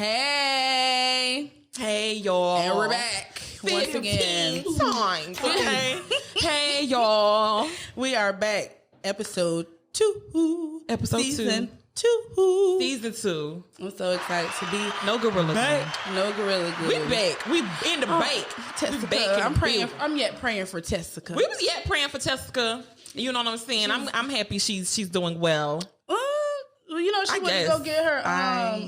Hey, y'all. And we're back once again. Times, okay? Hey, y'all. We are back. Episode 2. Season 2. Season 2. I'm so excited to be No gorilla back. No gorilla glue. We back. We in the bake. Tessica. We back. I'm yet praying for Tessica. We was yet praying for Tessica. You know what I'm saying? I'm happy she's doing well. You know, she went to go get her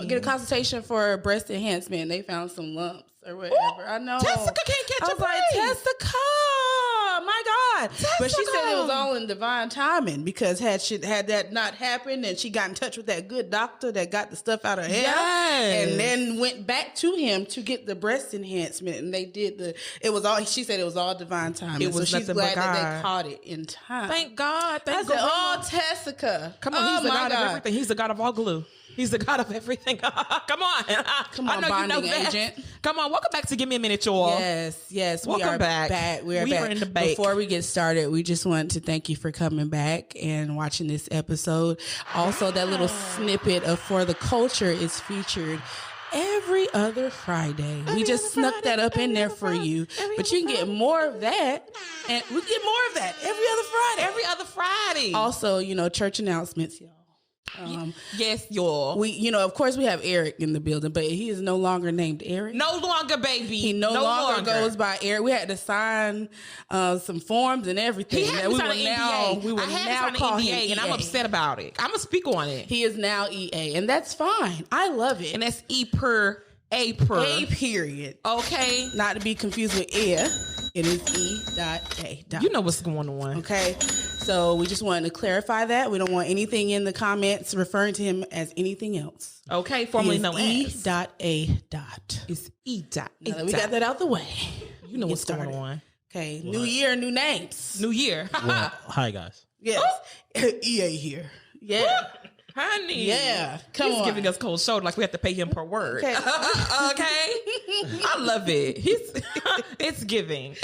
get a consultation for breast enhancement. They found some lumps or whatever. Ooh, I know. Tessica can't catch a break. Tessica, my God. Tessica. But she said it was all in divine timing because had that not happened and she got in touch with that good doctor that got the stuff out of her hair and then went back to him to get the breast enhancement and they did she said it was all divine timing. It was so she's nothing but glad that God. they caught it in time. Thank God. I said, Tessica. Come on, he's the God of everything. He's the God of all glue. He's the God of everything. Come on. Come on, bonding agent. Come on, welcome back to Give Me a Minute, y'all. Yes. Welcome we are back. We are in the bake. Before we get started, we just want to thank you for coming back and watching this episode. Also, that little snippet of For the Culture is featured every other Friday. We just snuck that up in there for you. But you can get more of that. And we get more of that every other Friday. Also, church announcements, y'all. Yes, y'all. We, of course, we have Eric in the building, but he is no longer named Eric. No longer, baby. He no longer goes by Eric. We had to sign some forms and everything. He had to sign an NDA. We will now call him EA. And I'm upset about it. I'm gonna speak on it. He is now EA, and that's fine. I love it. And that's A period. Okay, not to be confused with air. It is E.A. You know what's going on. Okay. So we just wanted to clarify that. We don't want anything in the comments referring to him as anything else. Okay, formerly known as E.A. It's E.A. Now that we got that out the way. You know what's going on. Okay, new year, new names. New year. Well, hi, guys. Yes. EA here. Yeah. Honey. Yeah. He's giving us cold shoulder like we have to pay him per word. Okay. I love it. It's giving.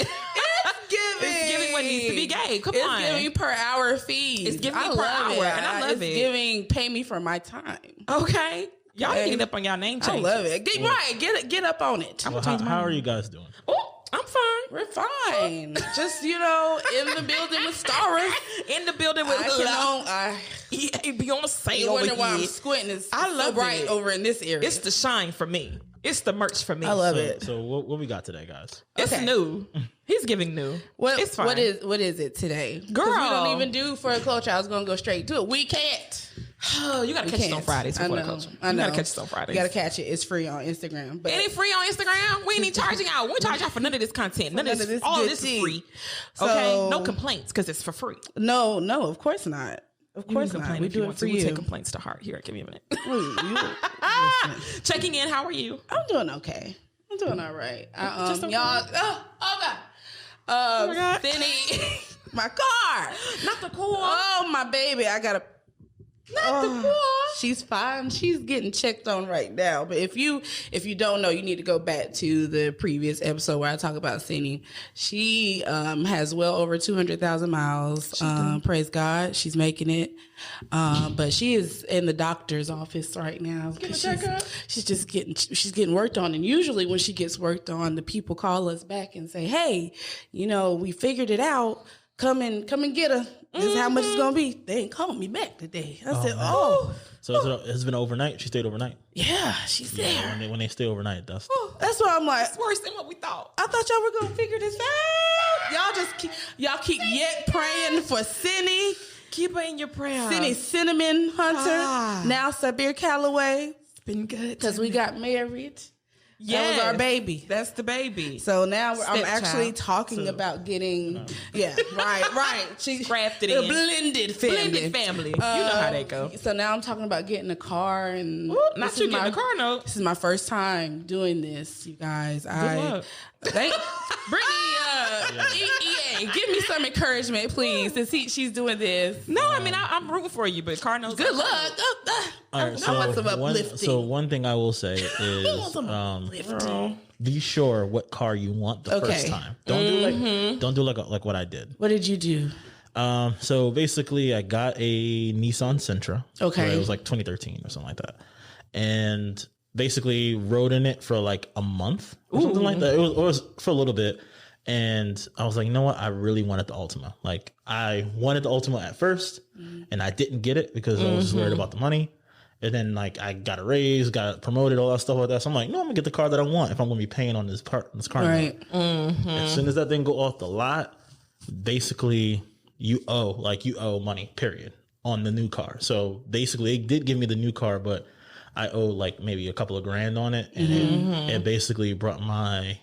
It's giving what needs to be gave. Come on. It's giving per hour fees. It's giving per hour. And I love it. It's giving pay me for my time. Okay. Y'all get up on y'all name change. I love it. Get up on it. Well, how are you guys doing? Oh, I'm fine. We're fine. Just, in the building with stars. In the building with Beyonce. You wonder why I'm squinting. It's so bright over in this area. It's the shine for me. It's the merch for me. I love it. So what we got today, guys? It's new. He's giving new. It's fine. What is it today? Girl. We don't even do For the Culture. I was going to go straight to it. We can't. You got to catch it on Fridays for The Culture. I know. You got to catch it on Fridays. You got to catch it. It's free on Instagram. But it ain't free on Instagram. We ain't even charging y'all. We charge y'all for none of this content. All of this is free. Okay? No complaints because it's for free. No, of course not. Of course not. We do it for you. We take complaints to heart. Here, give me a minute. Checking in. How are you? I'm doing okay. I'm doing all right. Okay. Y'all. Oh God. Cindy, my car. Not the car. Oh my baby. I gotta. Not the car. She's fine. She's getting checked on right now. But if you don't know, you need to go back to the previous episode where I talk about Cindy. She has well over 200,000 miles. Praise God, she's making it. But she is in the doctor's office right now. She's getting worked on. And usually when she gets worked on, the people call us back and say, "Hey, we figured it out. Come and get her. This is how much it's gonna be." They ain't called me back today. I said, "Oh." So it's been overnight. She stayed overnight. Yeah, she's there. When they stay overnight, that's why I'm like, it's worse than what we thought. I thought y'all were gonna figure this out. Y'all keep yet praying for Cindy. Keep her in your prayers. Cindy Cinnamon Hunter. Now Sabir Calloway. It's been good because we got married. Yes, that was our baby. That's the baby. So now I'm actually talking about getting, right. She's crafted in. Blended family. You know how they go. So now I'm talking about getting a car and not you getting a car, no. This is my first time doing this, you guys. Good luck. Brittany, EA, give me some encouragement, please, since she's doing this. No, I mean I'm rooting for you, but Cardinals. Good luck. All right, so one thing I will say is be sure what car you want the first time. Don't do like what I did. What did you do? So basically, I got a Nissan Sentra. Okay, it was like 2013 or something like that, and basically rode in it for like a month or something like that. It was for a little bit. And I was like, you know what? I really wanted the Ultima. Like, I wanted the Ultima at first, and I didn't get it because I was just worried about the money. And then, like, I got a raise, got promoted, all that stuff like that. So I'm like, no, I'm gonna get the car that I want if I'm gonna be paying on this car. Right. As soon as that thing go off the lot, basically you owe money, period, on the new car. So basically, it did give me the new car, but I owe like maybe a couple of grand on it, and it basically brought my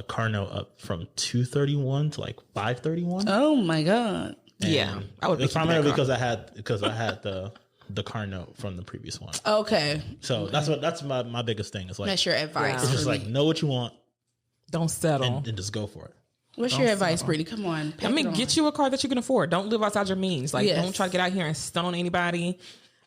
car note up from $231 to like $531. Oh my god! And I would. It's primarily because I had the car note from the previous one. Okay. So that's my biggest thing. It's like, that's your advice. It's just like, know what you want, don't settle, and just go for it. What's your advice, Brittany? Come on. I mean, get you a car that you can afford. Don't live outside your means. Like, don't try to get out here and stun on anybody.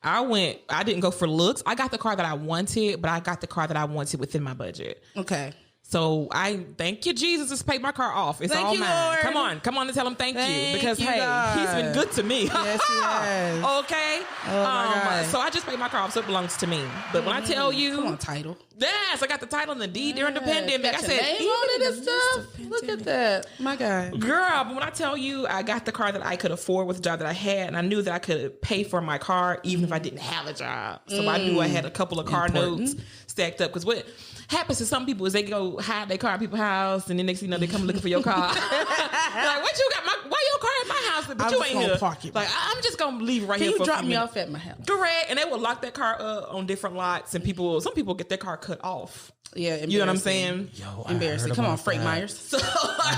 I didn't go for looks. I got the car that I wanted, but I got the car that I wanted within my budget. Okay. So I thank you, Jesus, just paid my car off. It's all mine. Lord. Come on and tell him thank you. Because hey, God. he's been good to me. Yes, he has. Okay. Oh my God. So I just paid my car off, so it belongs to me. But when I tell you, come on, title. Yes, I got the title and the deed during the pandemic. I said, name on it and stuff. Look at that, my God, girl. But when I tell you, I got the car that I could afford with the job that I had, and I knew that I could pay for my car even if I didn't have a job. So I knew I had a couple of car notes stacked up. Because what happens to some people is they go hide their car at people's house, and then next thing you know, they come looking for your car. Like, what you got? Why your car at my house? But you ain't here. Park it. Like, I'm just gonna leave right here. Can for you drop a few me minutes. off at my house? Correct. And they will lock that car up on different lots, and some people get their car cut off. Yeah, you know what I'm saying? Yo, embarrassing. Come on, Frank Myers. So I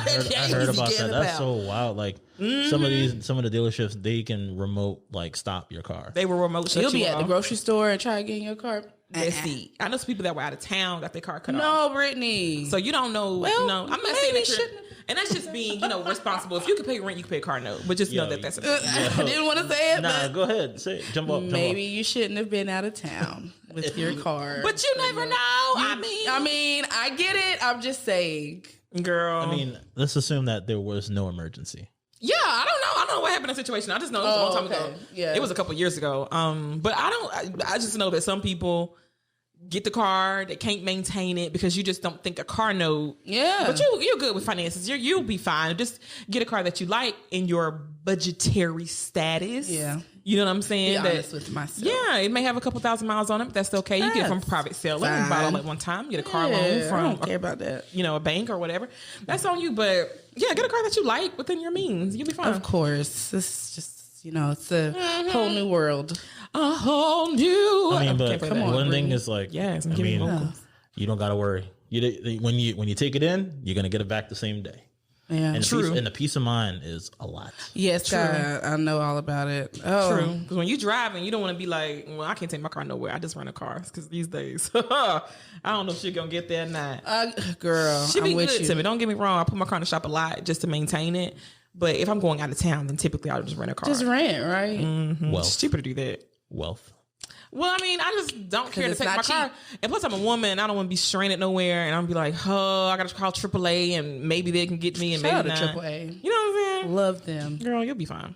heard about that. That's so wild. Like some of the dealerships, they can remote like stop your car. They will remote. You'll be at the grocery store and try to get in your car. Let's see. I know some people that were out of town got their car cut off. No, Brittany. So you don't know. Well, I'm not saying that and that's just being, responsible. If you can pay rent, you can pay a car note. But just know that that's I didn't want to say it. Nah, go ahead. Say it. Jump up. Maybe you shouldn't have been out of town with your car. But you never know. I mean, I get it. I'm just saying, girl. I mean, let's assume that there was no emergency. Yeah, I don't know. I don't know what happened in that situation. I just know it was a long time ago. Yeah, it was a couple years ago. But I just know that some people get the car, they can't maintain it because you just don't think a car note. Yeah. But you're good with finances. You'll be fine. Just get a car that you like in your budgetary status. Yeah. You know what I'm saying? Be honest with myself. Yeah, it may have a couple thousand miles on it, but that's okay. You get it from a private seller. You buy it all at one time. Get a car loan from I don't care about that. A bank or whatever. That's on you. But yeah, get a car that you like within your means. You'll be fine. Of course. It's just, it's a whole new world. A whole new. I mean, but one thing is like, yes, you don't gotta worry. When you take it in, you're gonna get it back the same day. Yeah, and true. And the peace of mind is a lot. Yes, God, I know all about it. Oh, true. Because when you driving, you don't want to be like, well, I can't take my car nowhere. I just rent a car. Because these days, I don't know if she's gonna get there or not. Girl, she be good to me. Don't get me wrong. I put my car in the shop a lot just to maintain it. But if I'm going out of town, then typically I'll just rent a car. Just rent, right? Mm-hmm. It's cheaper to do that. Wealth. Well, I mean, I just don't care to take my car. And plus, I'm a woman. I don't want to be stranded nowhere. And I'm be like, I got to call AAA and maybe they can get me and maybe not. AAA. You know what I'm saying? Love them. Girl, you'll be fine.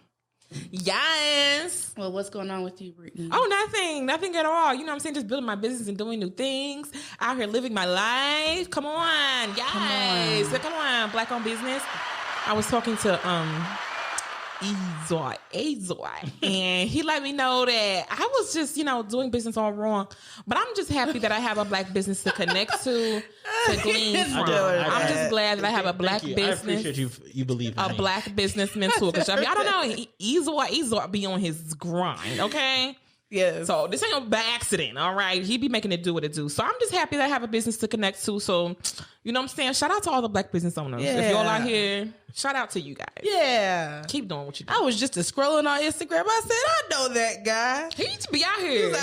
Yes. Well, what's going on with you, Brittany? Oh, nothing. Nothing at all. You know what I'm saying? Just building my business and doing new things. Out here living my life. Come on. Yes. Come on. Black-owned business. I was talking to Azoi, and he let me know that I was just, doing business all wrong. But I'm just happy that I have a black business to connect to glean from. I'm just glad that I have a black business. I appreciate you believe in a black business mentor. Because I don't know, Azoi be on his grind, okay? Yeah. So this ain't by accident, all right? He be making it do what it do. So I'm just happy that I have a business to connect to. So, you know what I'm saying? Shout out to all the black business owners. Yeah. If y'all out here, shout out to you guys. Yeah. Keep doing what you do. I was just scrolling on Instagram. I said, I know that guy. He needs to be out here.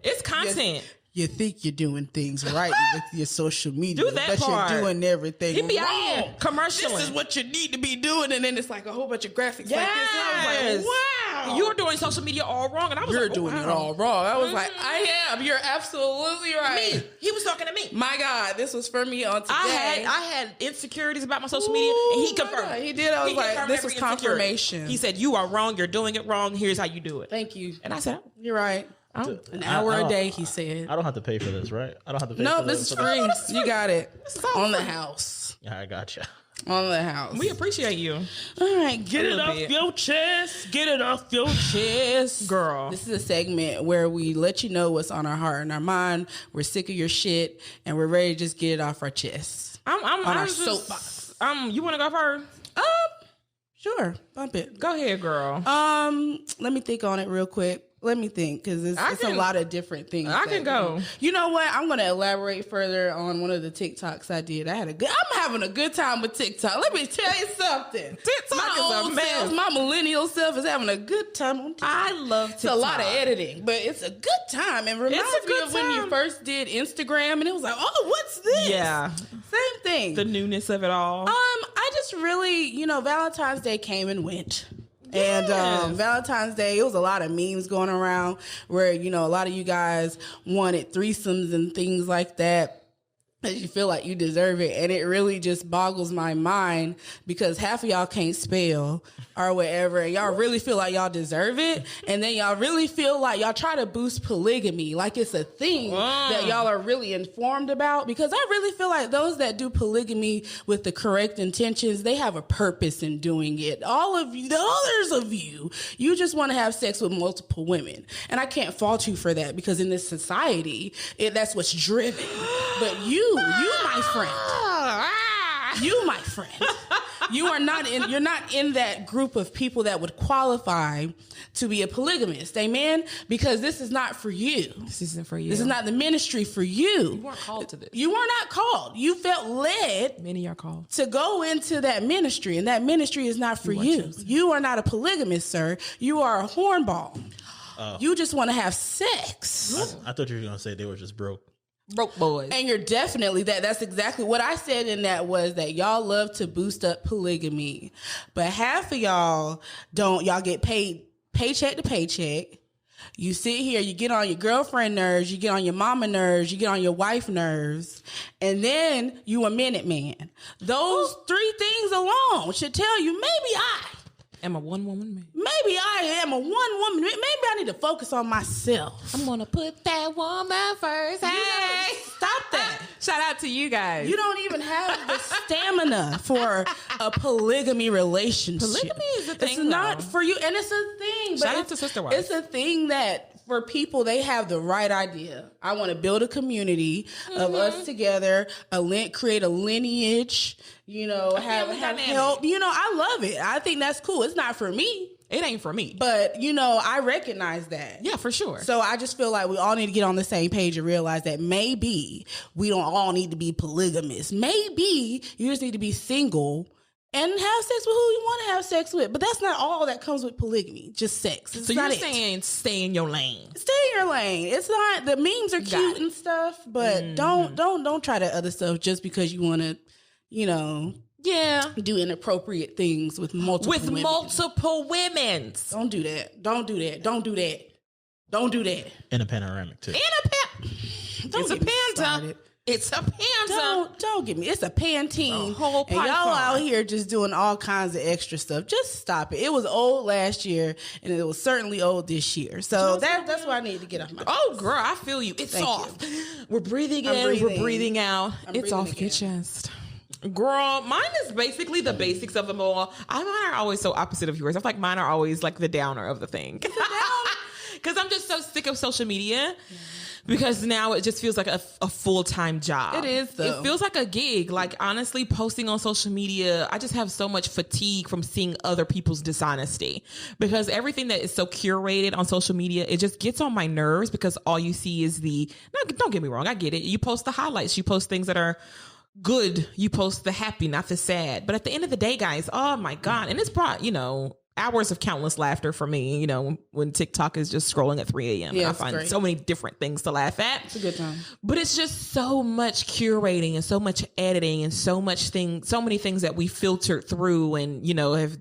It's content. You think you're doing things right with your social media. Do that but part. You're doing everything He be wrong. out here commercially. This is what you need to be doing. And then it's like a whole bunch of graphics like this. And I was like, wow. You're doing social media all wrong. And I was You're like, doing it all wrong. I was like, I am. You're absolutely right. Me. He was talking to me. My God, this was for me on today. I had insecurities about my social media, and he confirmed. He did. I was like, this was confirmation. He said, you are wrong. You're doing it wrong. Here's how you do it. Thank you. And I said, you're right. An hour a day, he said. I don't have to pay for this, right? I don't have to pay No, for this is free. You got it. On the house. Yeah, I gotcha. On the house. We appreciate you. All right, get it off bit. your chest. Get it off your chest. Girl. This is a segment where we let you know what's on our heart and our mind. We're sick of your shit, and we're ready to just get it off our chests. On our soapbox. You want to go first? Sure. Bump it. Go ahead, girl. Let me think on it real quick. Let me think, because it's a lot of different things. I can go. You know what? I'm going to elaborate further on one of the TikToks I did. I'm having a good time with TikTok. Let me tell you something. TikTok is a mess. My millennial self is having a good time on TikTok. I love TikTok. It's a lot of editing, but it's a good time. And reminds me of when you first did Instagram, and it was like, oh, what's this? Yeah. Same thing. The newness of it all. I just really, Valentine's Day came and went. And Valentine's Day, it was a lot of memes going around where, a lot of you guys wanted threesomes and things like that. You feel like you deserve it, and it really just boggles my mind because half of y'all can't spell or whatever, and y'all really feel like y'all deserve it, and then y'all really feel like y'all try to boost polygamy like it's a thing that y'all are really informed about, because I really feel like those that do polygamy with the correct intentions, they have a purpose in doing it. All of you, the others of you just want to have sex with multiple women, and I can't fault you for that, because in this society, that's what's driven. But you my friend, you're not in that group of people that would qualify to be a polygamist. Amen? Because this is not for you. This isn't for you. This is not the ministry for you. You weren't called to this. You were not called. You felt led. Many are called to go into that ministry, and that ministry is not for you. You are not a polygamist, sir. You are a hornball. You just want to have sex. I thought you were going to say they were just broke. Broke boys. And you're definitely that. That's exactly what I said in that, was that y'all love to boost up polygamy. But half of y'all don't. Y'all get paid paycheck to paycheck. You sit here, you get on your girlfriend nerves, you get on your mama nerves, you get on your wife nerves, and then you a minute man. Those three things alone should tell you, maybe I am a one-woman man. Maybe I am a one-woman man. Maybe I need to focus on myself. I'm going to put that woman first. Hey! Stop that. Shout out to you guys. You don't even have the stamina for a polygamy relationship. Polygamy is a thing, It's not for you. And it's a thing. Shout out to Sister Wife. It's a thing that for people, they have the right idea. I want to build a community of us together, create a lineage, have help. I love it. I think that's cool. It's not for me. It ain't for me. But, I recognize that. Yeah, for sure. So I just feel like we all need to get on the same page and realize that maybe we don't all need to be polygamous. Maybe you just need to be single and have sex with who you want to have sex with. But that's not all that comes with polygamy. Just sex. So you're saying stay in your lane. Stay in your lane. It's not, the memes are cute and stuff, but don't try that other stuff just because you want to, do inappropriate things with multiple women. Don't do that. Don't do that. Don't do that. Don't do that. In a panoramic too. It's a panda. It's a panda. Don't get me. It's a Pantene. And y'all out here just doing all kinds of extra stuff. Just stop it. It was old last year, and it was certainly old this year. So that's what I need to get off my chest. Oh, girl, I feel you. It's soft. We're breathing in. We're breathing out. It's off your chest. Girl, mine is basically the basics of them all. Mine are always so opposite of yours. I feel like mine are always like the downer of the thing. Because I'm just so sick of social media. Because now it just feels like a full-time job. It is, though. It feels like a gig. Like, honestly, posting on social media, I just have so much fatigue from seeing other people's dishonesty. Because everything that is so curated on social media, it just gets on my nerves because all you see is don't get me wrong, I get it. You post the highlights. You post things that are good. You post the happy, not the sad. But at the end of the day, guys, oh my God. And it's brought, hours of countless laughter for me, when TikTok is just scrolling at 3 a.m. Yeah, I find so many different things to laugh at. It's a good time. But it's just so much curating and so much editing and so many things that we filtered through and, have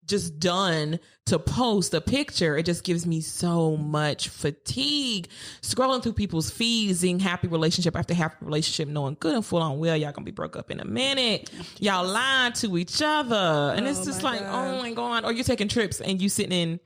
just done to post a picture. It just gives me so much fatigue scrolling through people's feeds, seeing happy relationship after happy relationship, knowing good and full on well y'all gonna be broke up in a minute. Y'all lying to each other, and it's just like, God. Oh my God. Or you're taking trips and you sitting in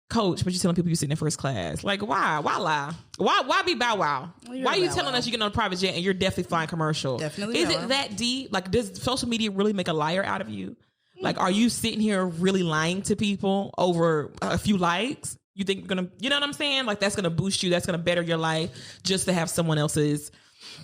Coach, but you're telling people you're sitting in first class. Like, why? Why lie? Why be Bow Wow? Why are you telling us you're getting on a private jet and you're definitely flying commercial? Definitely. Is it that deep? Like, does social media really make a liar out of you? Like, are you sitting here really lying to people over a few likes? You think you're gonna, you know what I'm saying? Like, that's gonna boost you. That's gonna better your life just to have someone else's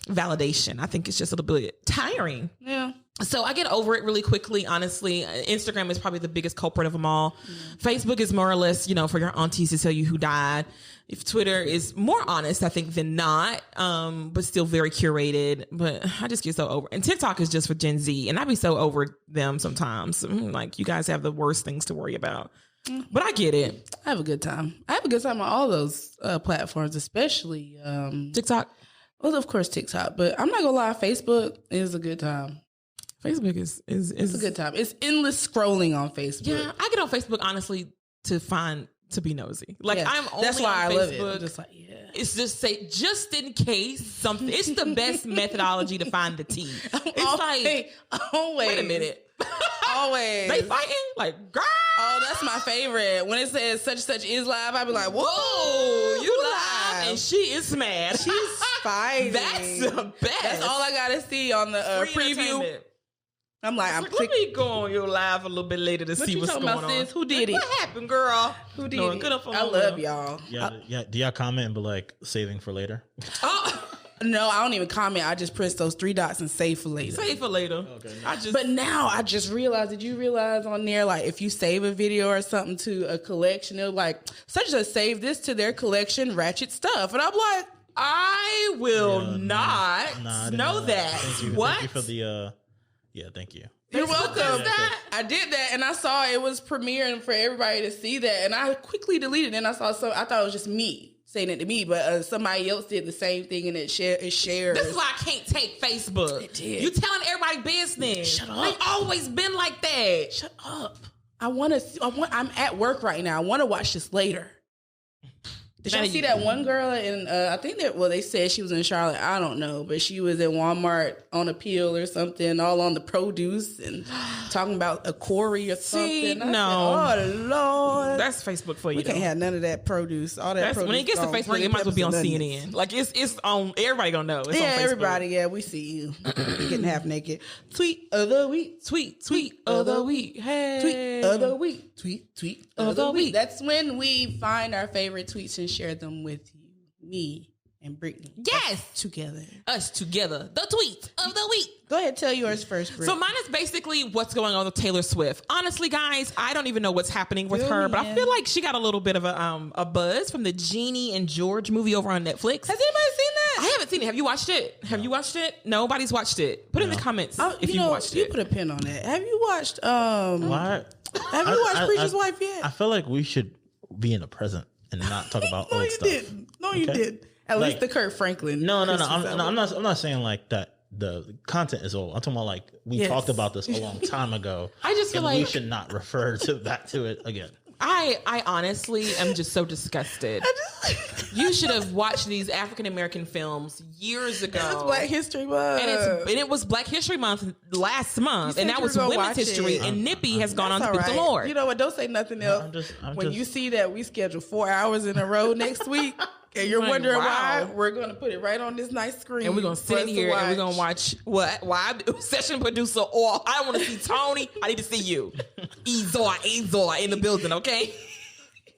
validation. I think it's just a little bit tiring. Yeah. So I get over it really quickly, honestly. Instagram is probably the biggest culprit of them all. Facebook is more or less, for your aunties to tell you who died. If Twitter is more honest, I think, than not, but still very curated. But I just get so over it. And TikTok is just for Gen Z. And I be so over them sometimes. Like, you guys have the worst things to worry about. But I get it. I have a good time. I have a good time on all those platforms, especially TikTok. Well, of course, TikTok. But I'm not going to lie, Facebook is a good time. Facebook is a good time. It's endless scrolling on Facebook. Yeah, I get on Facebook honestly to be nosy. Like, yeah, I'm only that's why on I Facebook. love it. I'm just like, yeah. It's just in case something. It's the best methodology to find the tea. It's always. Wait a minute. Always. They fighting? Like, girl. Oh, that's my favorite. When it says such and such is live, I be like, whoa, you live. And she is mad. She's fighting. That's the best. That's all I got to see on the preview. I'm like, let me go on your live a little bit later to see what's going on. Sis? Who did it? What happened, girl? Who did it? Good I love y'all. Yeah. Do y'all comment and be like, saving for later? Oh. No, I don't even comment. I just press those 3 dots and save for later. Save for later. Okay. But now I just realized, did you realize on there, like, if you save a video or something to a collection, it'll like, such as save this to their collection, ratchet stuff. And I'm like, I will not know that. Thank you. What? Thank you for the, thank you. You're welcome. I did that and I saw it was premiering for everybody to see that. And I quickly deleted it and I thought it was just me saying it to me, but somebody else did the same thing and it shared. This is why I can't take Facebook. It did. You telling everybody business. Shut up. They've always been like that. Shut up. I'm at work right now. I want to watch this later. Did y'all see that one girl in, I think they said she was in Charlotte. I don't know, but she was in Walmart on appeal or something, all on the produce and talking about a quarry or something. No. Said, oh, Lord. That's Facebook for you. We can't have none of that produce. All that produce. When it gets to Facebook, it might as well be on CNN. Like, it's on, everybody gonna know. It's on Facebook. Everybody, we see you. Getting half naked. Tweet of the week. Tweet of the week. Hey. Tweet of the week. Tweet of the week. That's when we find our favorite tweets and share them with you, me and Brittany. Yes, us together. The tweet of the week. Go ahead, tell yours first, Brittany. So mine is basically what's going on with Taylor Swift. Honestly, guys, I don't even know what's happening with her, but I feel like she got a little bit of a buzz from the Jeannie and George movie over on Netflix. Has anybody seen that? I haven't seen it. Have you watched it? Have you watched it? Nobody's watched it. Put in the comments if you watched it. You put a pin on that. Have you watched? What? Have you watched Preacher's Wife yet? I feel like we should be in the present and not talk about old stuff. No, you didn't. At least the Kurt Franklin. No. I'm not saying like that. The content is old. I'm talking about like we talked about this a long time ago. I just feel like we should not refer back to it again. I honestly am just so disgusted. You should have watched these African American films years ago. It's Black History Month, and it was Black History Month last month, and that was Women's History. And Nippy has gone on to be the Lord. You know what? Don't say nothing else. When you see that we schedule 4 hours in a row next week. And you're wondering why we're going to put it right on this nice screen. And we're going to sit in here and we're going to watch what? Why? Session producer or I don't want to see Tony. I need to see you. Ezor in the building, okay?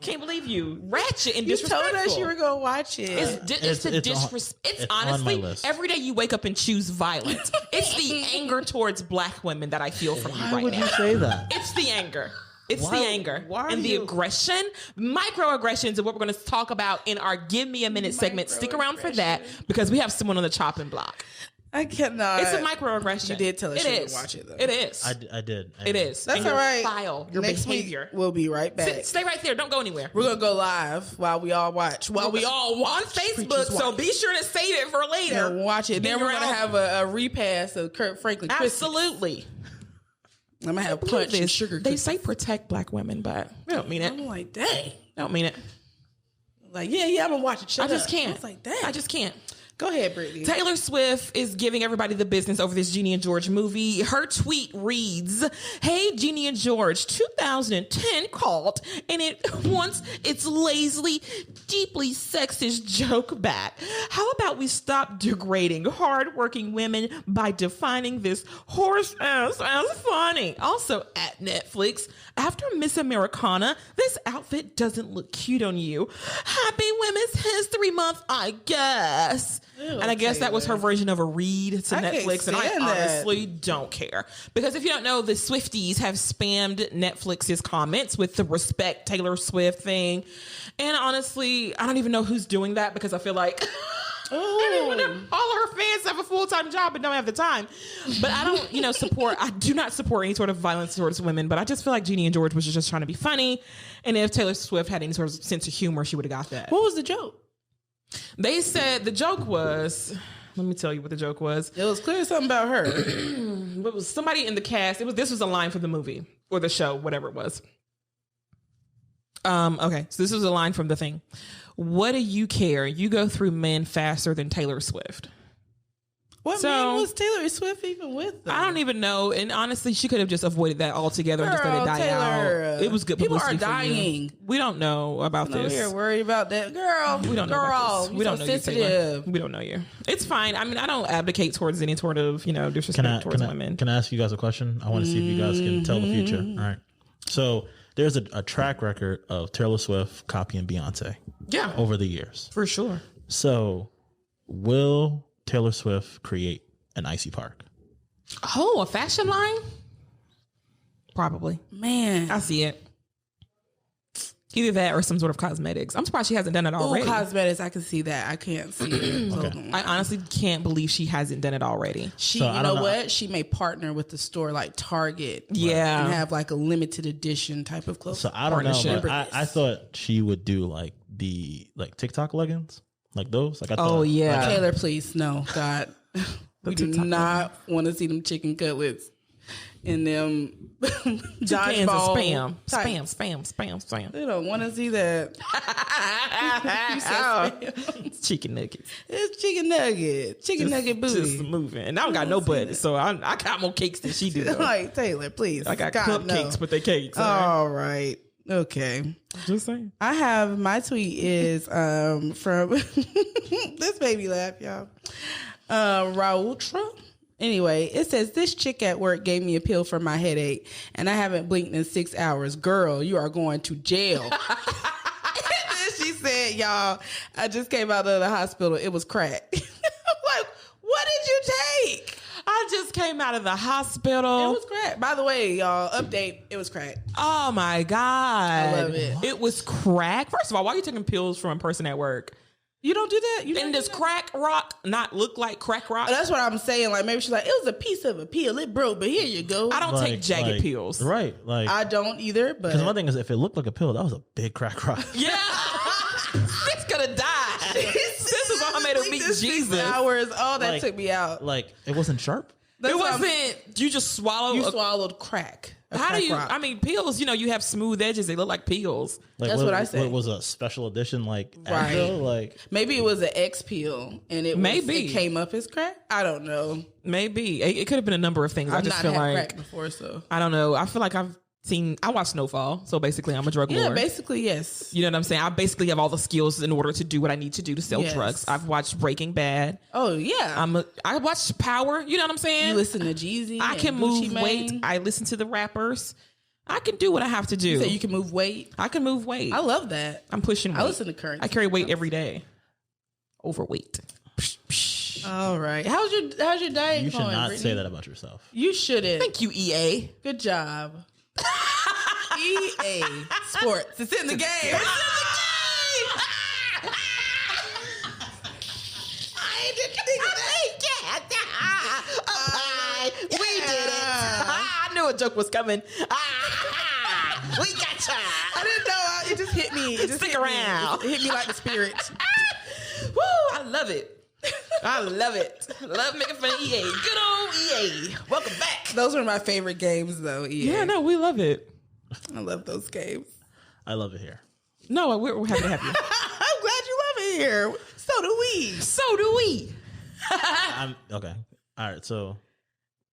Can't believe you. Ratchet and disrespectful. You told us you were going to watch it. It's honestly, every day you wake up and choose violence. It's the anger towards Black women that I feel from you right now. Why would you say that? It's the anger. It's the anger and the aggression. Microaggressions are what we're going to talk about in our Give Me a Minute segment. Stick around for that because we have someone on the chopping block. I cannot. It's a microaggression. You did tell us you would watch it, though. It is. I did. It is. That's all right. File your Next behavior. Week, we'll be right back. Stay right there. Don't go anywhere. We're going to go live while we all watch. On Facebook, so be sure to save it for later. And watch it. Then we're going to have a repass of Kurt Franklin Christmas. Absolutely. I'm going to have punch and sugar cookies. They say protect Black women, but I don't mean it. I'm like, dang. I don't mean it. Like, yeah, I'm going to watch it. I just can't. I was like, dang. I just can't. Go ahead, Brittany. Taylor Swift is giving everybody the business over this Jeannie and George movie. Her tweet reads, "Hey, Jeannie and George, 2010 called and it wants its lazily, deeply sexist joke back. How about we stop degrading hardworking women by defining this horse ass as funny? Also at Netflix, after Miss Americana, this outfit doesn't look cute on you. Happy Women's History Month, I guess." And I guess that was her version of a read to Netflix. And I honestly don't care. Because if you don't know, the Swifties have spammed Netflix's comments with the respect Taylor Swift thing. And honestly, I don't even know who's doing that because I feel like all her fans have a full-time job and don't have the time. But I don't, I do not support any sort of violence towards women. But I just feel like Jeannie and George was just trying to be funny. And if Taylor Swift had any sort of sense of humor, she would have got that. What was the joke? They said the joke was, let me tell you what the joke was. It was clearly something about her. It was somebody in the cast. This was a line from the movie or the show, whatever it was. Okay, so this was a line from the thing. "What do you care? You go through men faster than Taylor Swift." What man was Taylor Swift even with them? I don't even know. And honestly, she could have just avoided that altogether and just let it die out. It was good publicity. People are dying. We don't know about this. We're worried about that. Girl, we don't know about this. We don't know sensitive. you, Taylor. We don't know you. It's fine. I mean, I don't abdicate towards any sort of, disrespect towards women. Can I ask you guys a question? I want to see if you guys can tell the future. All right. So there's a track record of Taylor Swift copying Beyonce. Yeah. Over the years. For sure. So will Taylor Swift create an icy park? Oh, a fashion line? Probably. Man. I see it. Either that or some sort of cosmetics. I'm surprised she hasn't done it already. Cosmetics, I can see that. I can't see it. Okay. I honestly can't believe she hasn't done it already. You know what? She may partner with the store like Target. Yeah. And have like a limited edition type of clothes. So I don't know, but I thought she would do like the TikTok leggings. Like those? Like I thought, yeah. Taylor, please. No, God. We do not want to see them chicken cutlets in them dodgeball spam. They don't want to see that. It's chicken nuggets. It's chicken nugget. Chicken nugget booty. Just moving. And I don't got no butt, so I got more cakes than she do. Like, Taylor, please. I got cupcakes, but they cakes. All right. Okay. Just saying. I have, my tweet is from this made me laugh, y'all. Rautra. Anyway, it says, "This chick at work gave me a pill for my headache and I haven't blinked in 6 hours. Girl, you are going to jail." And then she said, "Y'all, I just came out of the hospital. It was crack." I'm like, what did you take? I just came out of the hospital. It was crack. By the way, y'all, update, it was crack. Oh my God. I love it. It was crack. First of all, why are you taking pills from a person at work? You don't do that? And does crack rock not look like crack rock? That's what I'm saying. Like, maybe she's like, it was a piece of a pill. It broke, but here you go. I don't take jagged pills. Right. Like, I don't either, but. Because my thing is, if it looked like a pill, that was a big crack rock. Yeah. It's going to die. This is all I made her meet Jesus. 6 hours. Oh, that took me out. Like, it wasn't sharp? It wasn't. You just swallowed. You swallowed crack. How do you? Rock. I mean, pills. You have smooth edges. They look like pills. Like, that's what I said. What was a special edition? Like, right? Advil? Like, maybe it was an X pill, and it came up as crack. I don't know. Maybe it could have been a number of things. I just feel like crack before, so I don't know. I feel like I watched Snowfall, so basically I'm a drug lord. Yeah, basically, yes. You know what I'm saying? I basically have all the skills in order to do what I need to do to sell drugs. I've watched Breaking Bad. Oh yeah. I watched Power. You know what I'm saying? You listen to Jeezy. I can move weight. I listen to the rappers. I can do what I have to do. So you can move weight? I can move weight. I love that. I'm pushing weight. I listen to Current. I carry weight every day. Overweight. All right. How's your diet going? You should not Brittany? say that about yourself. You shouldn't. Thank you, EA. Good job. EA Sports. It's in the game. It's in the game. We did it. I knew a joke was coming. We got you. I didn't know. It just hit me. It just Stick around. It hit me like the spirit. Woo! I love it. I love it. Love making fun of EA. Good old EA. Welcome back. Those were my favorite games, though. EA. Yeah, no, we love it. I love those games. I love it here. No, we're happy to have you. I'm glad you love it here. So do we. So do we. Okay. All right. So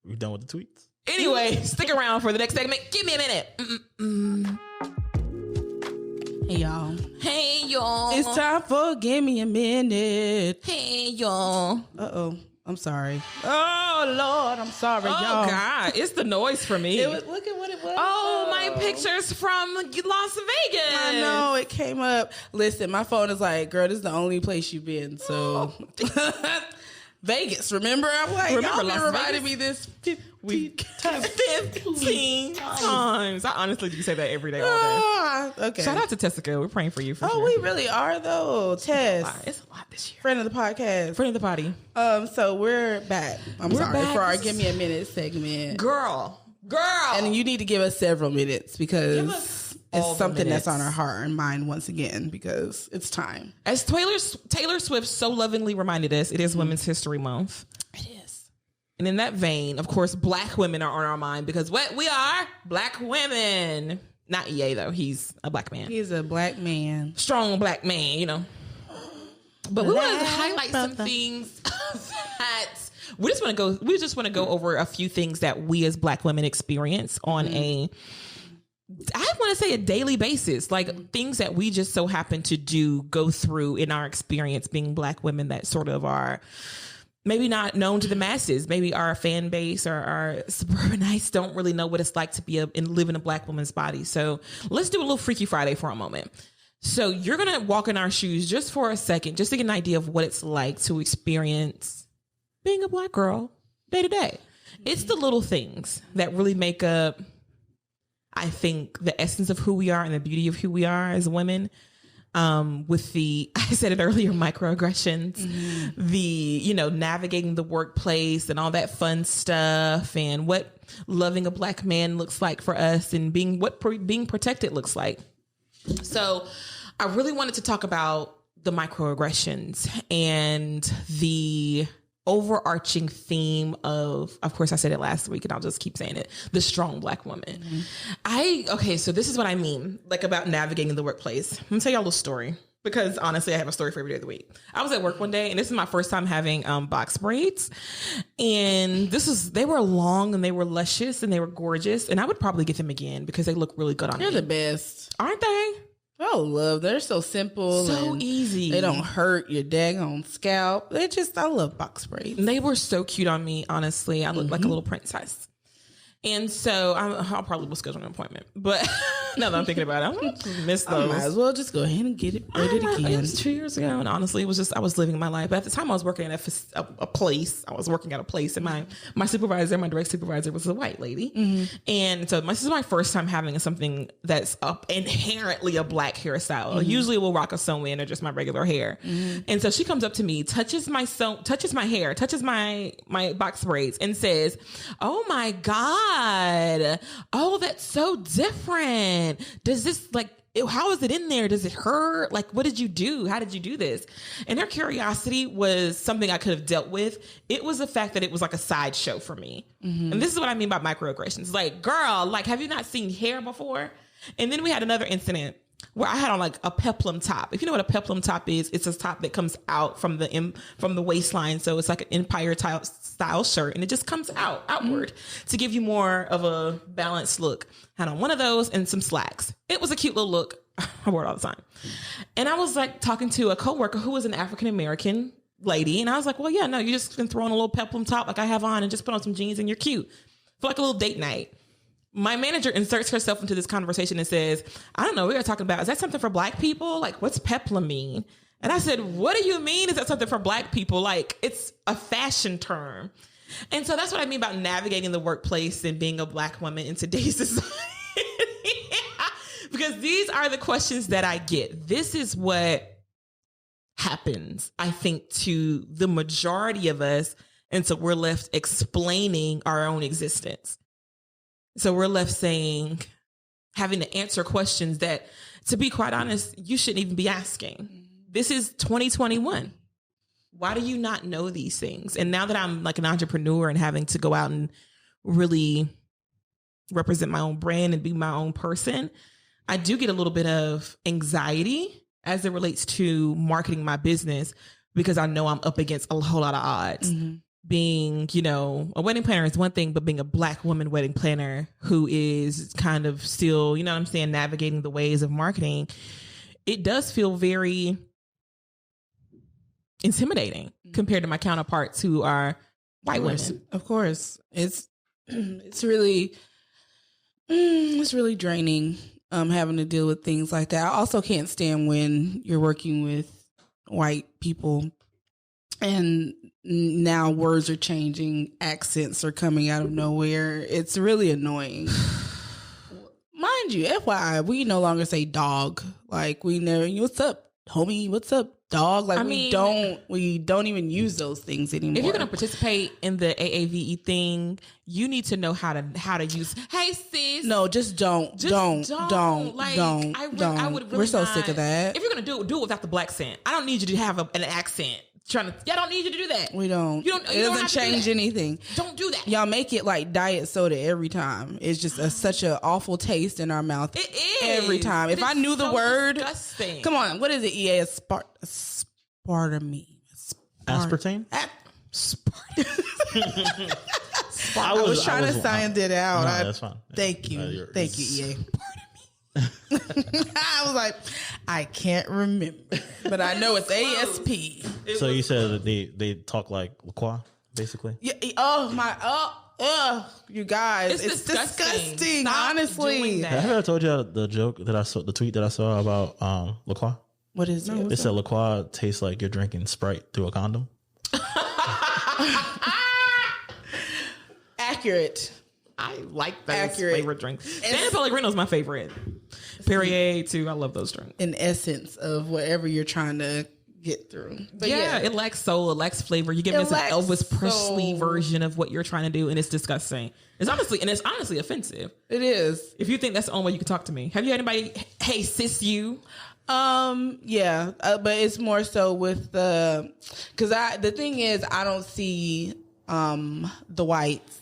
we're done with the tweets. Anyway, stick around for the next segment. Give me a minute. Hey, y'all. Hey, y'all. It's time for Give Me a Minute. Hey, y'all. Uh-oh. I'm sorry. Oh, Lord. I'm sorry, y'all. Oh, God. It's the noise for me. Look at what it was. Oh, my pictures from Las Vegas. I know. It came up. Listen, my phone is like, girl, this is the only place you've been. So, Vegas, remember? I'm like, Remember y'all Las been reminding Vegas? me this 15 times. I honestly do say that every day, all day. Okay. Shout out to Tessica. We're praying for you for sure. We really are, though. Tess. It's a lot this year. Friend of the podcast. Friend of the potty. So we're back. We're sorry back. for our Give Me a Minute segment. Girl. And you need to give us several minutes because all it's the something minutes. that's on our heart and mind once again because it's time. As Taylor Swift so lovingly reminded us, it is Women's History Month. It is. And in that vein, of course, Black women are on our mind because what we are, Black women. Not EA though. He's a Black man. He's a Black man. Strong Black man, you know. But we want to highlight some things that we just want to go over a few things that we as Black women experience on I want to say a daily basis, like things that we just so happen to go through in our experience being Black women that sort of are maybe not known to the masses. Maybe our fan base or our suburbanites don't really know what it's like to be and live in a Black woman's body. So let's do a little Freaky Friday for a moment. So you're going to walk in our shoes just for a second, just to get an idea of what it's like to experience being a Black girl day to day. It's the little things that really make up, I think, the essence of who we are and the beauty of who we are as women. With I said it earlier, microaggressions, the, navigating the workplace and all that fun stuff and what loving a Black man looks like for us and being protected looks like. So I really wanted to talk about the microaggressions and the overarching theme of course I said it last week and I'll just keep saying it, the strong Black woman. So this is what I mean, like about navigating the workplace. I'm gonna tell y'all a little story because honestly I have a story for every day of the week. I was at work one day and this is my first time having box braids, and they were long and they were luscious and they were gorgeous, and I would probably get them again because they look really good on me. They're the best, aren't they? Oh, love. They're so simple. So easy. They don't hurt your daggone scalp. I love box braids. They were so cute on me, honestly. I looked like a little princess. And so I'll probably will schedule an appointment. But now that I'm thinking about it, I'm going to miss those. I might as well just go ahead and get it braided again. It was 2 years ago. And honestly, it was just, I was living my life. But at the time I was working at a place. I was working at a place. And my supervisor, my direct supervisor was a white lady. Mm-hmm. And so this is my first time having something that's inherently a Black hairstyle. Mm-hmm. Usually we'll rock a sew-in or just my regular hair. Mm-hmm. And so she comes up to me, touches my hair, touches my box braids and says, "Oh my God. Oh, that's so different. Does this how is it in there? Does it hurt? Like, what did you do? How did you do this?" And her curiosity was something I could have dealt with. It was the fact that it was like a sideshow for me. Mm-hmm. And this is what I mean by microaggressions. Like, girl, have you not seen hair before? And then we had another incident where I had on a peplum top. If you know what a peplum top is, it's a top that comes out from the waistline. So it's like an empire style shirt, and it just comes outward to give you more of a balanced look. Had on one of those and some slacks. It was a cute little look. I wore it all the time. And I was talking to a coworker who was an African American lady, and I was like, "Well, yeah, no, you just can throw on a little peplum top like I have on and just put on some jeans and you're cute for a little date night." My manager inserts herself into this conversation and says, "I don't know, we were talking about, is that something for Black people? What's peplum mean?" And I said, "What do you mean? Is that something for Black people? It's a fashion term." And so that's what I mean about navigating the workplace and being a Black woman in today's society. Because these are the questions that I get. This is what happens, I think, to the majority of us. And so we're left explaining our own existence. So we're left having to answer questions that, to be quite honest, you shouldn't even be asking. This is 2021. Why do you not know these things? And now that I'm an entrepreneur and having to go out and really represent my own brand and be my own person, I do get a little bit of anxiety as it relates to marketing my business because I know I'm up against a whole lot of odds. Being, you know, a wedding planner is one thing, but being a Black woman wedding planner who is kind of still, you know what I'm saying, navigating the ways of marketing, it does feel very intimidating compared to my counterparts who are white women. Of course. It's really draining having to deal with things like that. I also can't stand when you're working with white people and now words are changing, accents are coming out of nowhere. It's really annoying. Mind you, FYI, we no longer say dog. Like we never, what's up, homie? What's up, dog? Like we don't even use those things anymore. If you're gonna participate in the AAVE thing, you need to know how to use. Hey sis, no, just don't. I would really We're so not, sick of that. If you're gonna do it without the Black accent. I don't need you to have an accent. I don't need you to do that. We don't. It doesn't change anything. Don't do that. Y'all make it like diet soda every time. It's just such an awful taste in our mouth. It is every time. If I knew the word, disgusting. Come on, what is it? EA Aspartame. Aspartame. I was trying to sound it out. No, that's fine. Thank you, EA. I was like, I can't remember, but I know it's ASP. So you said that they talk like LaCroix, basically? Yeah. You guys, it's disgusting. Honestly, have I told you the joke that I saw, the tweet that I saw about LaCroix? What is it? It said LaCroix tastes like you're drinking Sprite through a condom. Accurate. I like those favorite drinks. San Pellegrino is my favorite. Perrier too. I love those drinks. In essence of whatever you're trying to get through. But yeah, it lacks soul. It lacks flavor. You give me an Elvis Presley version of what you're trying to do, and it's disgusting. It's honestly offensive. It is. If you think that's the only way you can talk to me, have you had anybody? Hey, sis, you. Yeah, but it's more so with because the thing is, I don't see the whites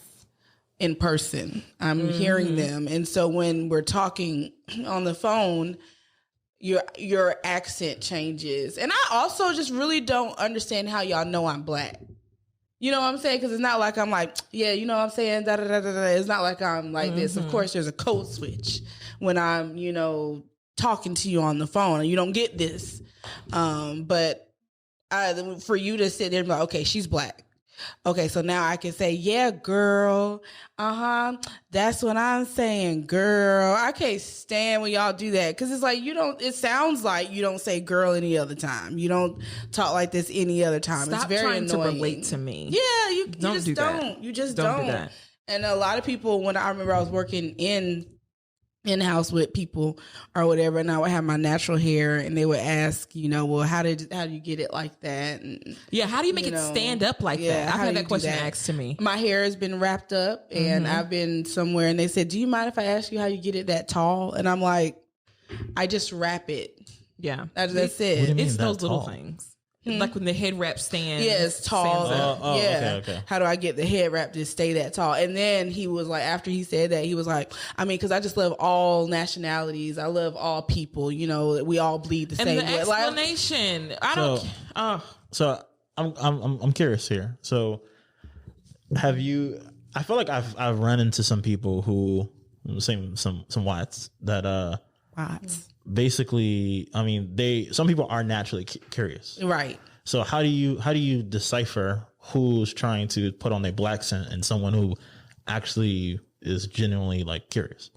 in person. I'm hearing them. And so when we're talking on the phone, your accent changes. And I also just really don't understand how y'all know I'm Black. You know what I'm saying? Because it's not like I'm like, yeah, you know what I'm saying? Da, da, da, da, da. It's not like I'm like this. Of course, there's a code switch when I'm, talking to you on the phone and you don't get this. But for you to sit there and be like, okay, she's Black. Okay, so now I can say, yeah, girl. That's what I'm saying, girl. I can't stand when y'all do that because it's like it sounds like you don't say girl any other time. You don't talk like this any other time. Stop it's very trying annoying. to relate to me. Yeah, you just do don't. That. You just don't. Do that. And a lot of people, when I remember I was working in-house with people or whatever, and I would have my natural hair and they would ask, well, how do you get it like that? And how do you make it stand up like that? I've had that question asked to me. My hair has been wrapped up and I've been somewhere and they said, do you mind if I ask you how you get it that tall? And I'm like, I just wrap it. Yeah. That's it. It's those little things. Like when the head wrap stands. Yeah, it's tall. Okay. How do I get the head wrap to stay that tall? And then he was like, after he said that, he was like, because I just love all nationalities. I love all people. We all bleed the same way. And the explanation, So I'm curious here. So have you? I feel like I've run into some people who some whites that basically, some people are naturally curious, right? So how do you decipher who's trying to put on a Black accent and someone who actually is genuinely curious?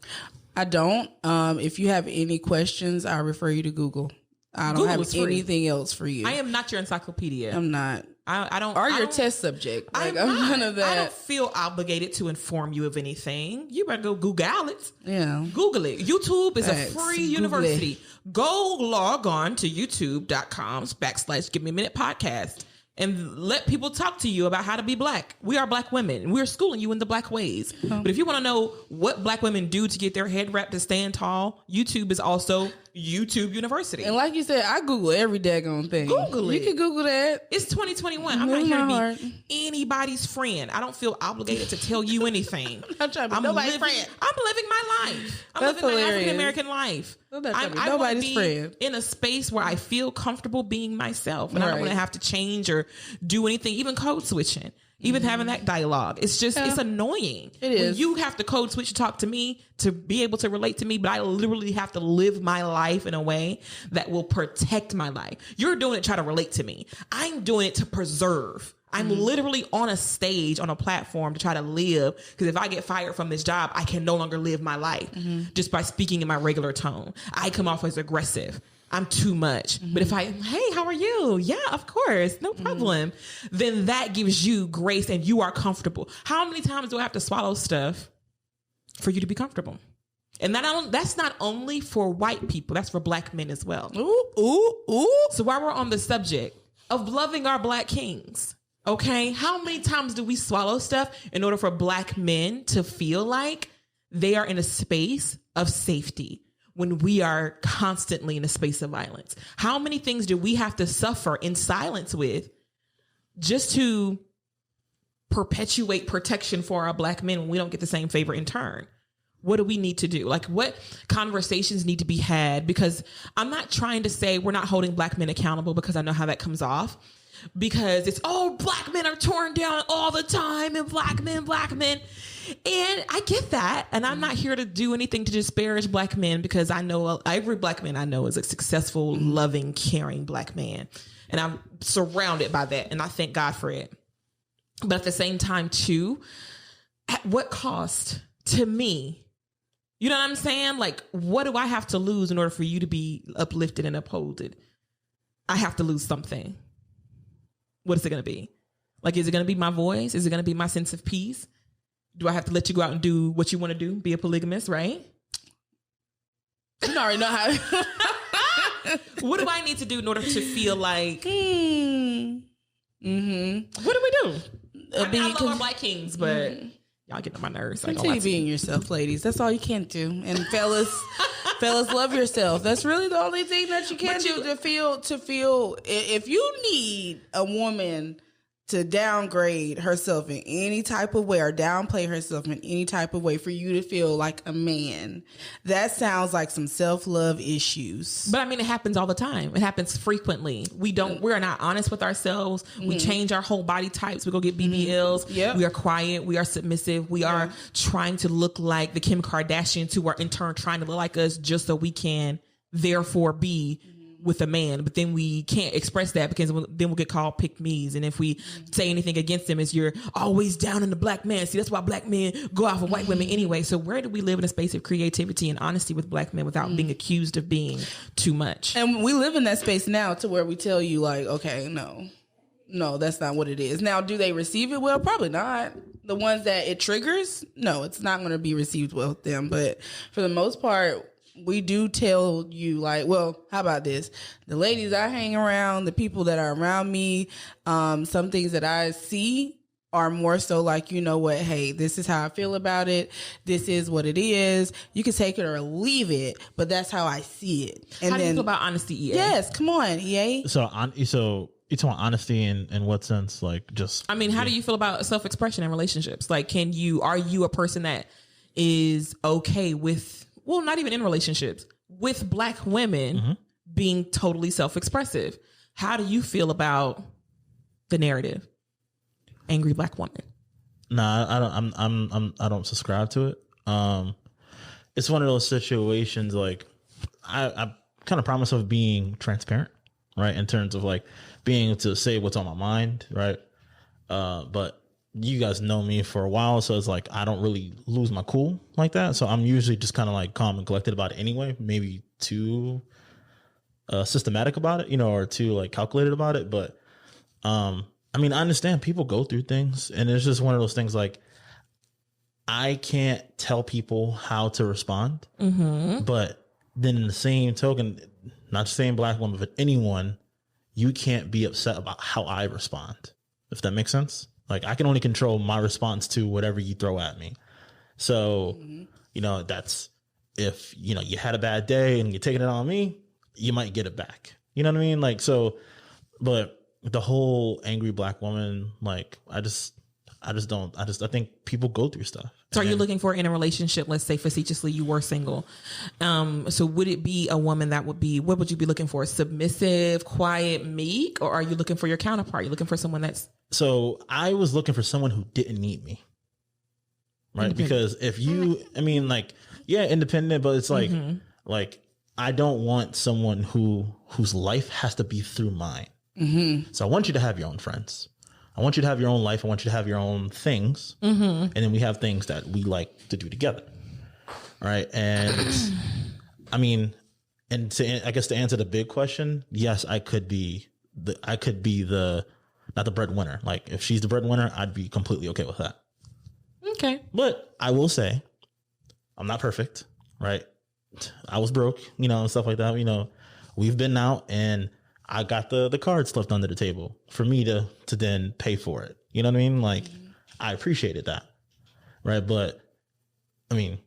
I don't. If you have any questions, I refer you to Google. I don't have anything else for you. I am not your encyclopedia. I'm not. I don't. Or your test subject. I'm none of that. I don't feel obligated to inform you of anything. You better go Google it. Yeah. Google it. YouTube is a free university. Go log on to youtube.com/Give Me a Minute podcast and let people talk to you about how to be Black. We are Black women. We're schooling you in the Black ways. But if you want to know what Black women do to get their head wrapped to stand tall, YouTube is also YouTube University. And like you said, I Google every daggone thing. Google it. You can Google that. It's 2021. I'm not here to be anybody's friend. I don't feel obligated to tell you anything. I'm trying to be nobody's friend. I'm living my life. I'm That's living hilarious. my African American life. I nobody's be friend. in a space where I feel comfortable being myself, and I don't want to have to change or do anything, even code switching. Even having that dialogue, it's just, it's annoying. It is. When you have to code switch to talk to me to be able to relate to me, but I literally have to live my life in a way that will protect my life. You're doing it to try to relate to me. I'm doing it to preserve. I'm literally on a stage, on a platform to try to live. Because if I get fired from this job, I can no longer live my life just by speaking in my regular tone. I come off as aggressive. I'm too much. But if hey, how are you? Yeah, of course. No problem. Then that gives you grace and you are comfortable. How many times do I have to swallow stuff for you to be comfortable? And that's not only for white people. That's for black men as well. Ooh. So while we're on the subject of loving our black kings, okay, how many times do we swallow stuff in order for black men to feel like they are in a space of safety? When we are constantly in a space of violence, how many things do we have to suffer in silence with just to perpetuate protection for our black men when we don't get the same favor in turn? What do we need to do? Like, what conversations need to be had? Because I'm not trying to say we're not holding black men accountable, because I know how that comes off. Because it's, black men are torn down all the time, and black men. And I get that. And I'm not here to do anything to disparage black men, because I know every black man I know is a successful, loving, caring black man. And I'm surrounded by that. And I thank God for it. But at the same time, too, at what cost to me? You know what I'm saying? Like, what do I have to lose in order for you to be uplifted and upholded? I have to lose something. What is it going to be? Like, is it going to be my voice? Is it going to be my sense of peace? Do I have to let you go out and do what you want to do? Be a polygamist, right? You already know how. What do I need to do in order to feel like... What do we do? I love our black kings, but y'all get on my nerves. Continue being yourself, ladies. That's all you can do. And fellas, love yourself. That's really the only thing that you can do to feel. If you need a woman to downgrade herself in any type of way or downplay herself in any type of way for you to feel like a man, that sounds like some self-love issues. But I mean, it happens all the time. It happens frequently. We're not honest with ourselves. We change our whole body types. We go get BBLs. Yep. We are quiet. We are submissive. We are trying to look like the Kim Kardashians, who are in turn trying to look like us just so we can therefore be with a man. But then we can't express that, because then we'll get called pick-me's. And if we say anything against them, is you're always down in the black man. See, that's why black men go out for white women anyway. So where do we live in a space of creativity and honesty with black men without being accused of being too much? And we live in that space now to where we tell you, like, okay, no, that's not what it is. Now, do they receive it well? Probably not. The ones that it triggers, no, it's not going to be received well with them. But for the most part, we do tell you, like, well, how about this? The ladies I hang around, the people that are around me, some things that I see are more so like, you know what? Hey, this is how I feel about it. This is what it is. You can take it or leave it, but that's how I see it. And how do you feel about honesty, EA? Yes, come on, EA. So you talking honesty in what sense? Like, just, I mean, how do you feel about self-expression in relationships? Like, are you a person that is okay with, well, not even in relationships, with black women being totally self-expressive? How do you feel about the narrative? Angry black woman. Nah, I don't subscribe to it. It's one of those situations, like, I kind of promise of being transparent, right? In terms of like being able to say what's on my mind, right? But you guys know me for a while, so it's like I don't really lose my cool like that. So I'm usually just kind of like calm and collected about it anyway. Maybe too systematic about it, or too like calculated about it. But I mean, I understand people go through things, and it's just one of those things like I can't tell people how to respond. But then in the same token, not just saying black woman, but anyone, you can't be upset about how I respond, if that makes sense. Like, I can only control my response to whatever you throw at me. So, if, you know, you had a bad day and you're taking it on me, you might get it back. You know what I mean? Like, so, but the whole angry black woman, like, I think people go through stuff. So are you looking for in a relationship, let's say facetiously you were single. So would it be a woman that would be, what would you be looking for? Submissive, quiet, meek, or are you looking for your counterpart? You're looking for someone that's. So I was looking for someone who didn't need me. Right. Because if you, I mean, like, yeah, independent, but it's like, like, I don't want someone whose life has to be through mine. So I want you to have your own friends. I want you to have your own life. I want you to have your own things. And then we have things that we like to do together. All right. And I mean, and I guess to answer the big question, yes, I could be not the breadwinner. Like if she's the breadwinner, I'd be completely okay with that. Okay. But I will say I'm not perfect. Right. I was broke, you know, and stuff like that. You know, we've been out and I got the cards left under the table for me to then pay for it. You know what I mean? Like I appreciated that. Right. But I mean,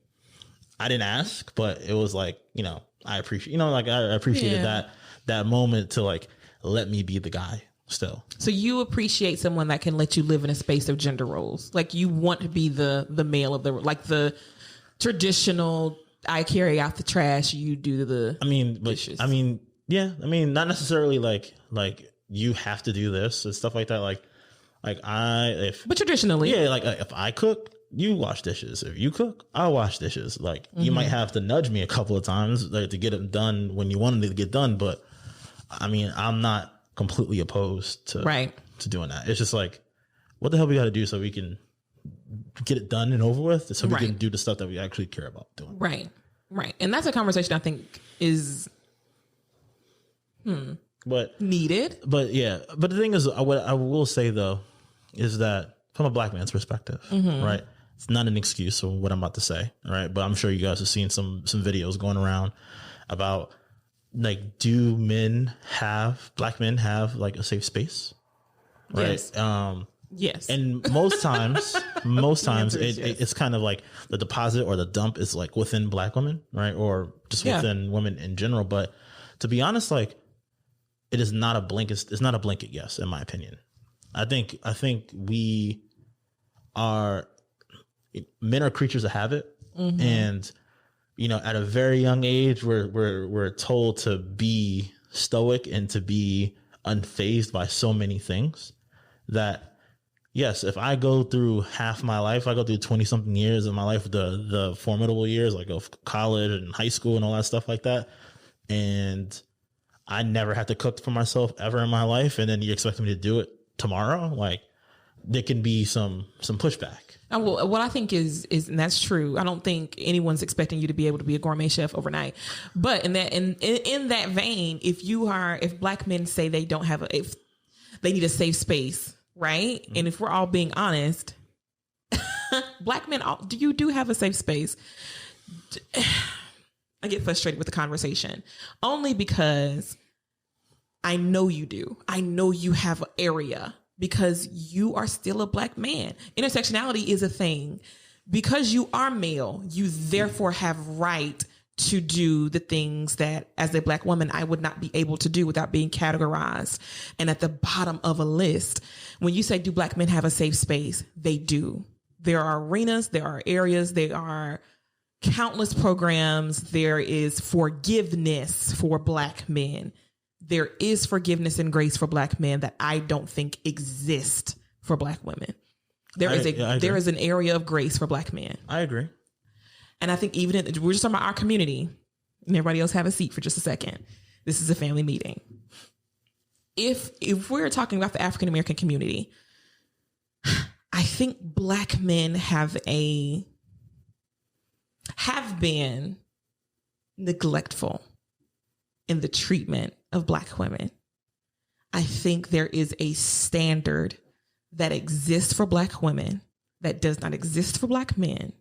I didn't ask, but it was like, you know, I appreciated that moment to like, let me be the guy still. So you appreciate someone that can let you live in a space of gender roles. Like you want to be the male of the, like the traditional, I carry out the trash, you do the dishes. Not necessarily like you have to do this and stuff like that. But traditionally, yeah, like if I cook, you wash dishes. If you cook, I'll wash dishes. Like you might have to nudge me a couple of times like, to get it done when you wanted it to get done. But I mean, I'm not completely opposed to doing that. It's just like, what the hell we got to do so we can get it done and over with, so we can do the stuff that we actually care about doing. Right. And that's a conversation I think is needed. But yeah, but the thing is, what I will say though, is that from a black man's perspective, right? It's not an excuse for what I'm about to say, right? But I'm sure you guys have seen some videos going around about like, do black men have like a safe space? Right. Yes. Yes. And most times it's kind of like the deposit or the dump is like within black women, right? Or just within women in general. But to be honest, like it's not a blanket yes, in my opinion. I think men are creatures of habit. And, you know, at a very young age, we're told to be stoic and to be unfazed by so many things that, yes, if I go through half my life, I go through 20 something years of my life, the formidable years, like of college and high school and all that stuff like that. And I never had to cook for myself ever in my life. And then you expect me to do it tomorrow. Like there can be some pushback. Well, what I think is, and that's true. I don't think anyone's expecting you to be able to be a gourmet chef overnight. But in that vein, if black men say they don't have if they need a safe space, right? And if we're all being honest, black men, you do have a safe space. I get frustrated with the conversation only because I know you do. I know you have an area because you are still a black man. Intersectionality is a thing. Because you are male, you therefore have right to do the things that as a black woman, I would not be able to do without being categorized and at the bottom of a list. When you say, do black men have a safe space? They do. There are arenas, there are areas, there are countless programs. There is forgiveness for black men. There is forgiveness and grace for black men that I don't think exist for black women. There is an area of grace for black men. I agree. And I think we're just talking about our community, and everybody else have a seat for just a second. This is a family meeting. If we're talking about the African American community, I think black men have been neglectful in the treatment of black women. I think there is a standard that exists for black women that does not exist for black men.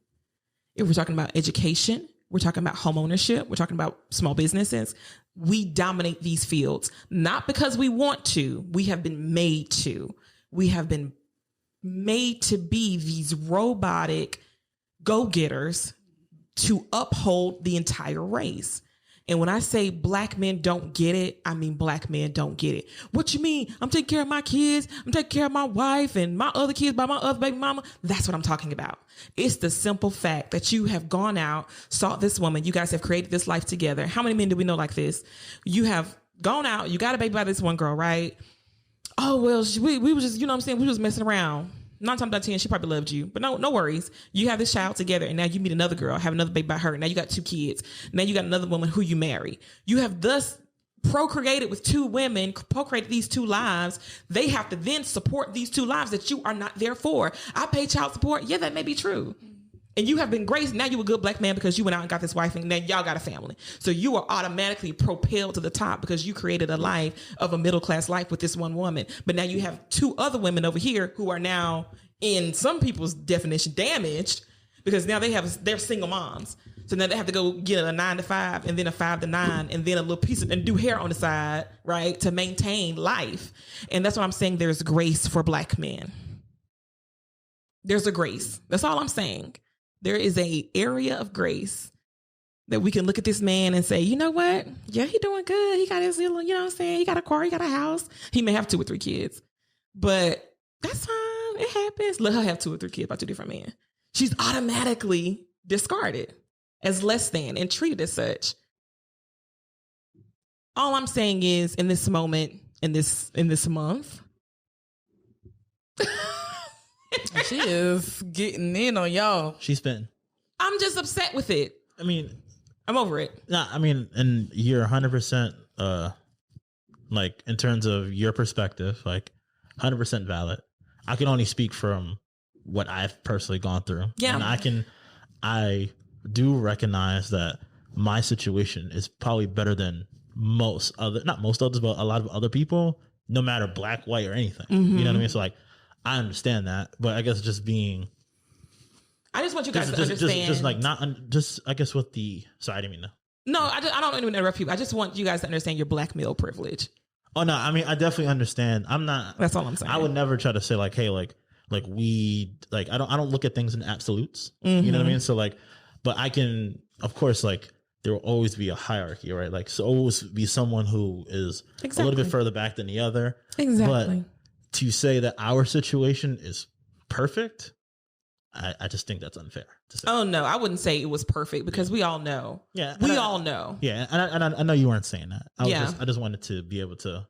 If we're talking about education, we're talking about home ownership, we're talking about small businesses, we dominate these fields, not because we want to, we have been made to. We have been made to be these robotic go-getters to uphold the entire race. And when I say black men don't get it, I mean black men don't get it. What you mean? I'm taking care of my kids. I'm taking care of my wife and my other kids by my other baby mama. That's what I'm talking about. It's the simple fact that you have gone out, sought this woman. You guys have created this life together. How many men do we know like this? You have gone out. You got a baby by this one girl, right? Oh, well, we were just, you know what I'm saying? We was messing around. 9 times out of 10, she probably loved you. But no worries. You have this child together, and now you meet another girl, have another baby by her. Now you got 2 kids. Now you got another woman who you marry. You have thus procreated with 2 women, procreated these 2 lives. They have to then support these 2 lives that you are not there for. I pay child support. Yeah, that may be true. And you have been graced. Now you're a good black man because you went out and got this wife, and now y'all got a family. So you are automatically propelled to the top because you created a life of a middle-class life with this one woman. But now you have 2 other women over here who are now, in some people's definition, damaged because now they're single moms. So now they have to go get a 9 to 5 and then a 5 to 9 and then a little piece and do hair on the side, right? To maintain life. And that's what I'm saying. There's grace for black men. There's a grace. That's all I'm saying. There is a area of grace that we can look at this man and say, you know what? Yeah, he doing good. He got his little, you know what I'm saying? He got a car, he got a house. He may have 2 or 3 kids, but that's fine. It happens. Let her have 2 or 3 kids by 2 different men. She's automatically discarded as less than and treated as such. All I'm saying is in this moment, in this month, she is getting in on y'all. She's been. I'm just upset with it. I mean, I'm over it. Nah, I mean, and you're 100%, like in terms of your perspective, like 100% valid. I can only speak from what I've personally gone through. Yeah. And I do recognize that my situation is probably better than not most others, but a lot of other people, no matter black, white, or anything. Mm-hmm. You know what I mean? So like, I understand that, but I guess just being, I just want you guys to understand. Just like I guess with the, sorry, I didn't mean to. No, I don't even interrupt you. I just want you guys to understand your black male privilege. Oh no, I mean, I definitely understand. I'm not, that's all I'm saying. I would never try to say like, hey, like we, like, I don't look at things in absolutes, you know what I mean? So like, but I can, of course, like there will always be a hierarchy, right? Like, so always be someone who is a little bit further back than the other. Exactly. But to say that our situation is perfect, I just think that's unfair to say. Oh no, I wouldn't say it was perfect because we all know. Yeah, we all know. Yeah, and I know you weren't saying that. I just wanted to be able to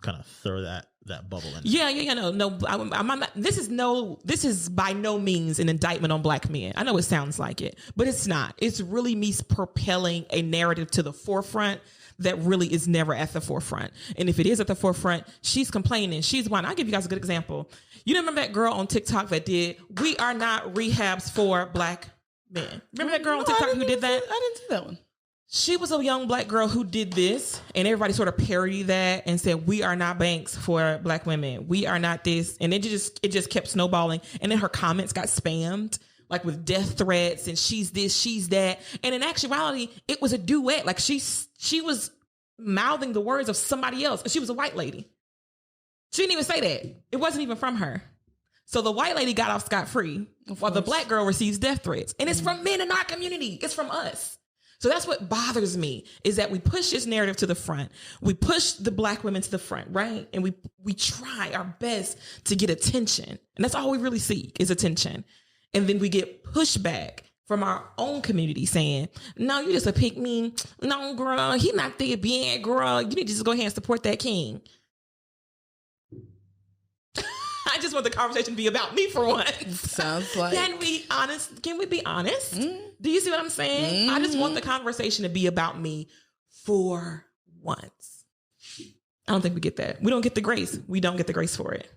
kind of throw that bubble in. Yeah. No. I'm not, this is by no means an indictment on black men. I know it sounds like it, but it's not. It's really me propelling a narrative to the forefront that really is never at the forefront. And if it is at the forefront, she's complaining. She's one. I'll give you guys a good example. You remember that girl on TikTok that did, "We are not rehabs for black men." Remember that girl on TikTok who did that? I didn't see that one. She was a young black girl who did this, and everybody sort of parodied that and said, "We are not banks for black women. We are not this." And it just kept snowballing. And then her comments got spammed, like with death threats and she's this, she's that. And in actuality, it was a duet. Like she was mouthing the words of somebody else. She was a white lady. She didn't even say that. It wasn't even from her. So the white lady got off scot-free while the black girl receives death threats. And it's from men in our community. It's from us. So that's what bothers me, is that we push this narrative to the front. We push the black women to the front, right? And we try our best to get attention. And that's all we really seek is attention. And then we get pushback from our own community saying, "No, you just a pick me. No, girl, he not there being, girl. You need to just go ahead and support that king." I just want the conversation to be about me for once. Sounds like. Can we be honest? Do you see what I'm saying? I just want the conversation to be about me for once. I don't think we get that. We don't get the grace. We don't get the grace for it.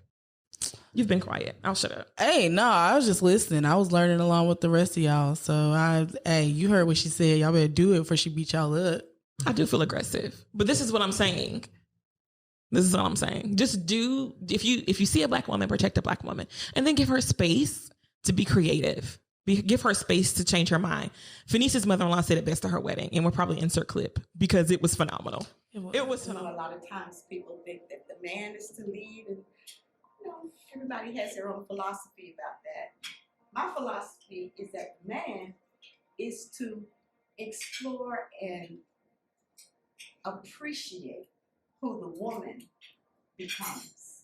You've been quiet. I'll shut up. Hey, no, I was just listening. I was learning along with the rest of y'all. So you heard what she said. Y'all better do it before she beat y'all up. I do feel aggressive, but this is what I'm saying. This is all I'm saying. Just do, if you see a black woman, protect a black woman, and then give her space to be creative. Give her space to change her mind. Fenice's mother-in-law said it best at her wedding, and we'll probably insert clip because it was phenomenal. It was phenomenal. A lot of times people think that the man is to lead, and everybody has their own philosophy about that. My philosophy is that the man is to explore and appreciate who the woman becomes.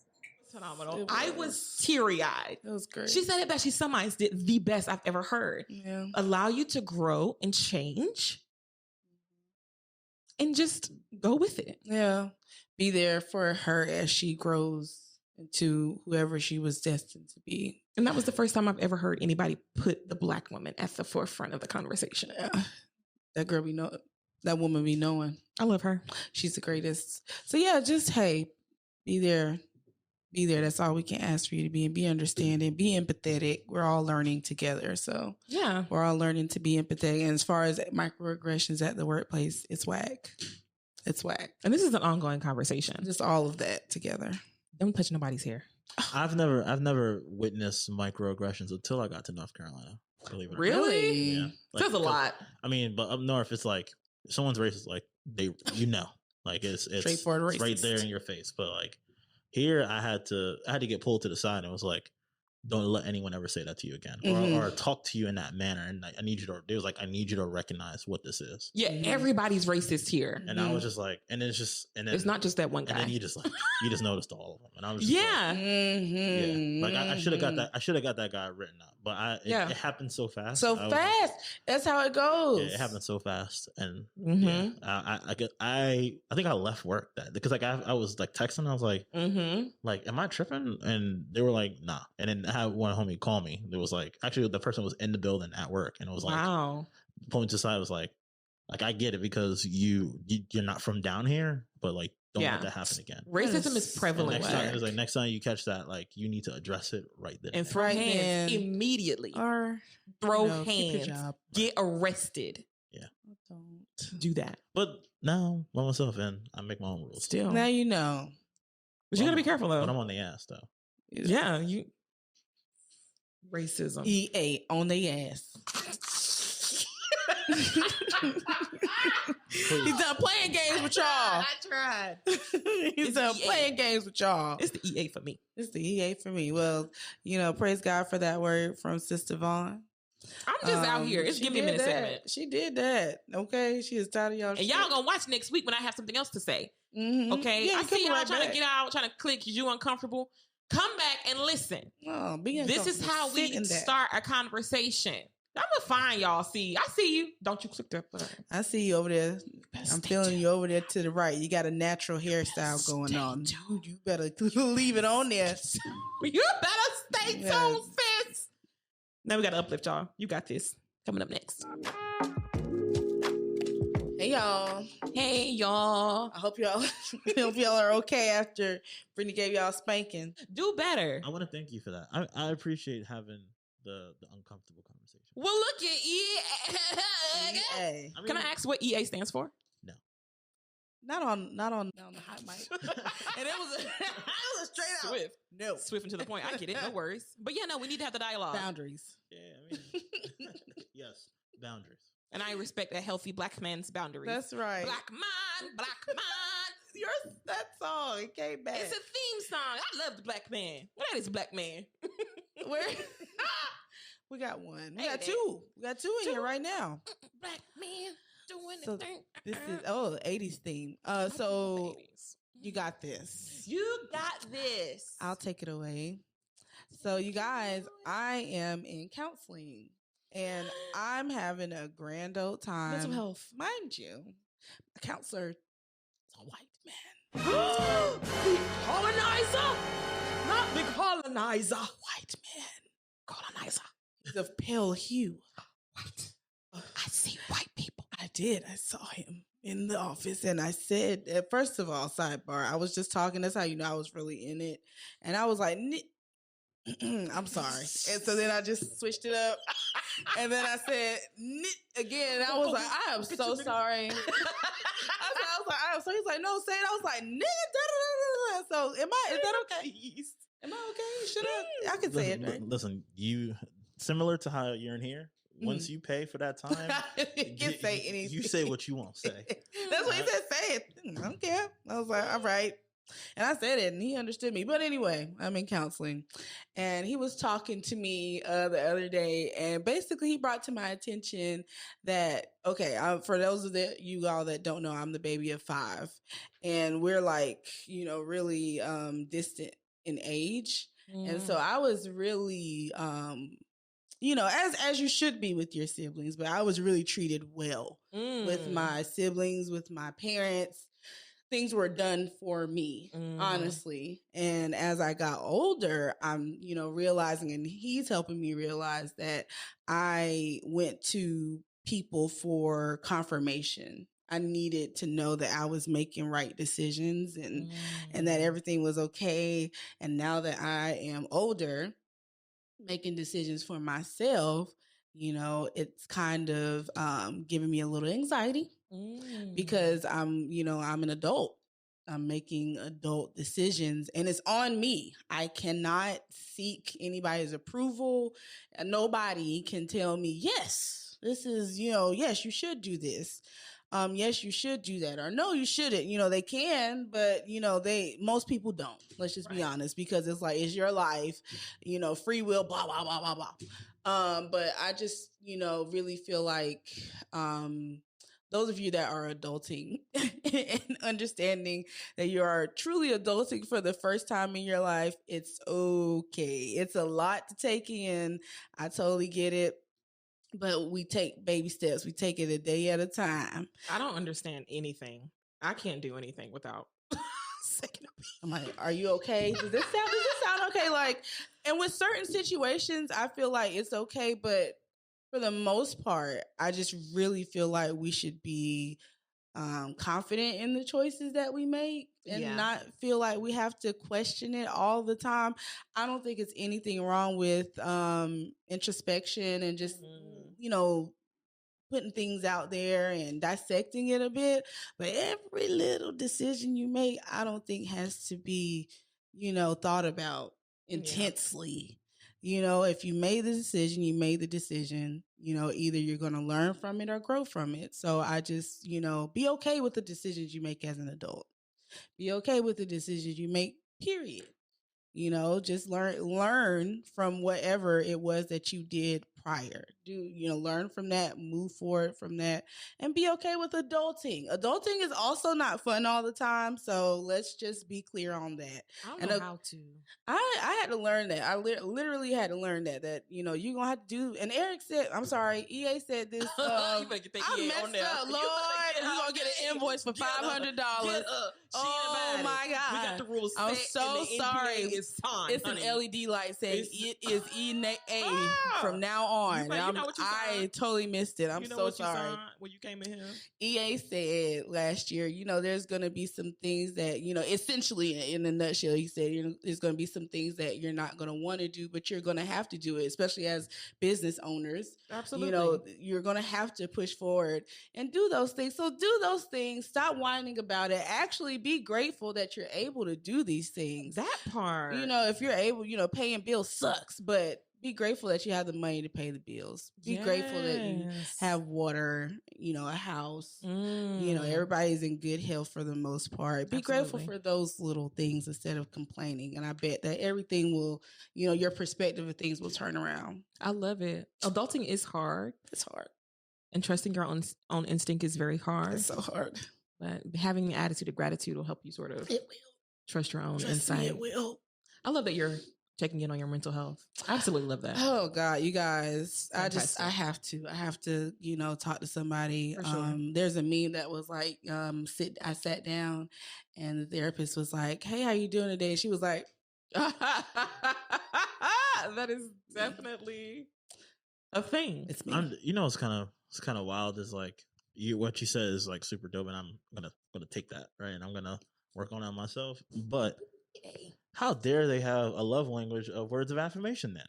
Phenomenal. I was teary-eyed. It was great. She said it best. She summarized it the best I've ever heard. Yeah. Allow you to grow and change and just go with it. Yeah. Be there for her as she grows into whoever she was destined to be. And that was the first time I've ever heard anybody put the Black woman at the forefront of the conversation. Yeah. That girl be know, that woman be knowing. I love her. She's the greatest. So yeah, just hey, be there. Be there. That's all we can ask for you to be, and be understanding, be empathetic. We're all learning together. So yeah, we're all learning to be empathetic. And as far as microaggressions at the workplace, it's whack. It's whack. And this is an ongoing conversation. Just all of that together. Don't touch nobody's hair. I've never witnessed microaggressions until I got to North Carolina. Believe it or not. Really? Yeah. Like, Says a lot. I mean, but up north, it's like if someone's racist, like like it's straightforward it's right racist. there in your face. But like here, I had to get pulled to the side, and it was like, don't let anyone ever say that to you again, or talk to you in that manner. And I need you to recognize what this is. Yeah, everybody's racist here. And I was just like, and then it's not just that one guy. And then you just noticed all of them, and I was just like, I should have got that. I should have got that guy written up, but it happened so fast. That's how it goes. Yeah, it happened so fast, and I think I left work because like I was like texting, I was like, like, am I tripping? And they were like, nah. And then I had one homie call me. It was like, actually, the person was in the building at work, and it was like, wow. Pulling to the side, was like I get it because you're not from down here, but like don't let that happen again. Racism is prevalent. Next time you catch that, like you need to address it right then and throw hands immediately, or throw hands, get arrested. Yeah, don't do that. But now by myself, and I make my own rules. Still, now you know. But you gotta be careful though. But I'm on the ass though. Yeah, you. Racism. EA on the ass. He's done playing games with y'all. I tried. He's done playing games with y'all. It's the EA for me. It's the EA for me. Well, praise God for that word from Sister Vaughn. I'm just out here. It's Give Me a Minute segment. She did that. Okay. She is tired of y'all. And y'all gonna watch next week when I have something else to say. Okay. Yeah, I see y'all trying to get out, trying to click because you uncomfortable. Come back and listen. Oh, this is how we start a conversation. I'm gonna find y'all. I see you. Don't you click that button? I see you over there. I'm feeling you over there to the right. You got a natural hairstyle going on. Dude, you better leave it on there. You better stay tuned, sis. Now we gotta uplift y'all. You got this. Coming up next. Hey y'all. Hey y'all. I hope y'all are okay after Brittany gave y'all spanking. Do better. I want to thank you for that. I appreciate having the uncomfortable conversation. Well, look at EA. Can I ask what EA stands for? No. Not on the hot mic. And it was a straight out swift. No. Swift and to the point. I get it. No worries. But yeah, no, we need to have the dialogue. Boundaries. Yeah, I mean, yes, boundaries. And I respect a healthy Black man's boundaries. That's right. Black man. That song, it came back. It's a theme song. I love the Black man. What is Black man? Where? We got one. We got two. We got two in here right now. Black man doing so the thing. This is 80s theme. So you got this. You got this. I'll take it away. So you guys, I am in counseling. And I'm having a grand old time. Mental health. Mind you, a counselor is a white man. The colonizer? Not the colonizer. White man. Colonizer. He's of pale hue. White. I see white people. I did. I saw him in the office. And I said, first of all, sidebar, I was just talking. That's how you know I was really in it. And I was like, I'm sorry. And so then I just switched it up. And then I said again. And I was like, I am so sorry. I was like, I'm so. He's like, no, say it. I was like, so is that okay? Am I okay? Should I can say it. Right? Listen, you similar to how you're in here. Once you pay for that time, you can say anything. You say what you want to say. That's what he said. Say it. I don't care. I was like, all right. And I said it and he understood me. But anyway, I'm in counseling and he was talking to me the other day, and basically he brought to my attention that, okay, for those of you all that don't know, I'm the baby of 5 and we're like, really distant in age. And so I was really, as you should be with your siblings, but I was really treated well with my siblings, with my parents. Things were done for me, honestly. And as I got older, I'm, realizing, and he's helping me realize that I went to people for confirmation. I needed to know that I was making right decisions and that everything was okay. And now that I am older, making decisions for myself, it's kind of giving me a little anxiety because I'm an adult. I'm making adult decisions and it's on me. I cannot seek anybody's approval. Nobody can tell me, yes, this is, yes, you should do this. Yes, you should do that. Or no, you shouldn't. They can, but most people don't. Let's just be honest, because it's like, it's your life, free will, blah, blah, blah, blah, blah. But I just, really feel like, those of you that are adulting and understanding that you are truly adulting for the first time in your life, it's okay. It's a lot to take in. I totally get it. But we take baby steps. We take it a day at a time. I don't understand anything. I can't do anything without second opinion. I'm like, are you okay? Does this sound okay? Like, and with certain situations, I feel like it's okay, but for the most part, I just really feel like we should be confident in the choices that we make and not feel like we have to question it all the time. I don't think it's anything wrong with introspection and just, putting things out there and dissecting it a bit. But every little decision you make, I don't think has to be, thought about intensely. If you made the decision, you made the decision, either you're going to learn from it or grow from it. So I just, be okay with the decisions you make as an adult. Be okay with the decisions you make, period. Just learn from whatever it was that you did prior. Learn from that, move forward from that, and be okay with adulting. Adulting is also not fun all the time. So let's just be clear on that. I don't know how to. I had to learn that. I literally had to learn that, you're going to have to do. And Eric said, I'm sorry, EA said this. You better get that EA on there. Up, Lord, we're going to get an invoice for $500. Oh my God. We got the rules set. I'm so sorry. It's time. It's honey. An LED light saying it is EA from now on. I totally missed it. I'm so sorry. When you came in here, EA said last year, there's going to be some things that, essentially in a nutshell, he said, there's going to be some things that you're not going to want to do, but you're going to have to do it, especially as business owners. Absolutely. You're going to have to push forward and do those things. So do those things. Stop whining about it. Actually be grateful that you're able to do these things. That part. If you're able, paying bills sucks, but be grateful that you have the money to pay the bills. Be grateful that you have water, a house. Everybody's in good health for the most part. Be grateful for those little things instead of complaining. And I bet that everything will, your perspective of things will turn around. I love it. Adulting is hard. It's hard. And trusting your own instinct is very hard. It's so hard. But having an attitude of gratitude will help you sort of trust your own insight. It will. I love that you're checking in on your mental health. I absolutely love that. Oh God, you guys. Fantastic. I have to, talk to somebody. For sure. There's a meme that was like, I sat down and the therapist was like, "Hey, how you doing today?" She was like, that is definitely a thing. It's me. It's kind of wild. Is like what you said is like super dope, and I'm gonna take that, right, and I'm gonna work on that myself. But how dare they have a love language of words of affirmation then?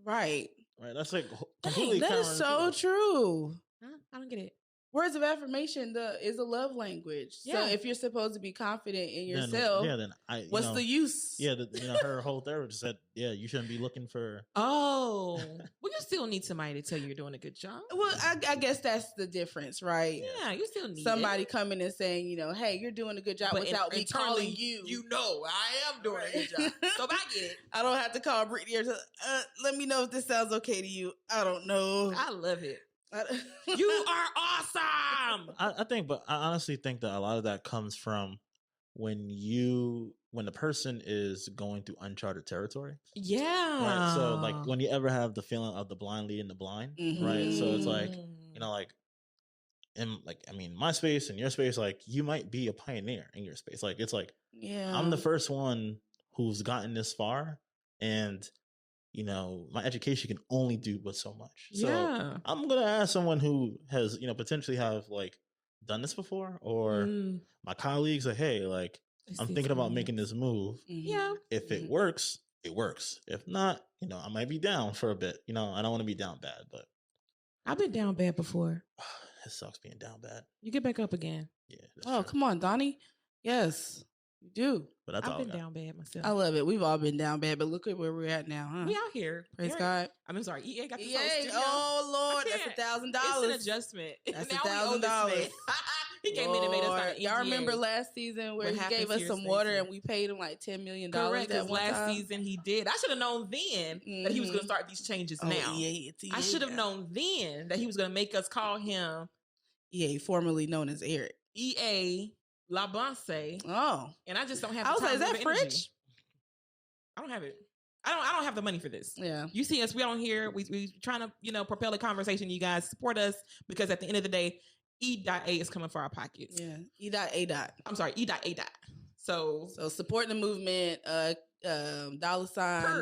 Right. That's like completely that is so true. I don't get it. Words of affirmation is a love language. Yeah. So if you're supposed to be confident in Then, yourself, then what's the use? Yeah, her whole therapist said, yeah, you shouldn't be looking for. Oh, well, you still need somebody to tell you you're doing a good job. Well, I guess that's the difference, right? Yeah, you still need Somebody it. coming and saying, hey, you're doing a good job But without me internally, calling you. You know, I am doing a good job. So I get it. I don't have to call Brittany or let me know if this sounds okay to you. I don't know. I love it. You are awesome. I honestly think that a lot of that comes from when the person is going through uncharted territory. Yeah. Right. So like when you ever have the feeling of the blind leading the blind, right? So it's like, like in my space and your space, like you might be a pioneer in your space. Like it's like, yeah, I'm the first one who's gotten this far, and my education can only do but so much. So I'm gonna ask someone who has potentially have like done this before, or my colleagues, like, hey, like I'm thinking about making this move. Yeah, if it works, it works. If not, I might be down for a bit. I don't want to be down bad, but I've been down bad before. It sucks being down bad. You get back up again. Yeah. Oh, come on, Donnie. Yes, you do. But that's I've been down bad myself. I love it. We've all been down bad, but look at where we're at now, huh? We out here. Praise God. I'm sorry. EA got the EA. Oh Lord, that's $1,000. It's an adjustment. That's Now $1,000. He came in and made us sign an Y'all EGA. remember last season where he gave us some water and we paid him like $10 million? Correct. That last time? season he did. I should have known then that he was going to start these changes now. I should have known then that he was going to make us call him EA, formerly known as Eric. EA Labonce. Oh, and I just don't have. I was like, is that French? I don't have it. I don't have the money for this. Yeah. You see us, we on here. We trying to, propel a conversation. You guys support us because at the end of the day, E.A is coming for our pockets. Yeah. E.A. I'm sorry, E.A. So support the movement, $,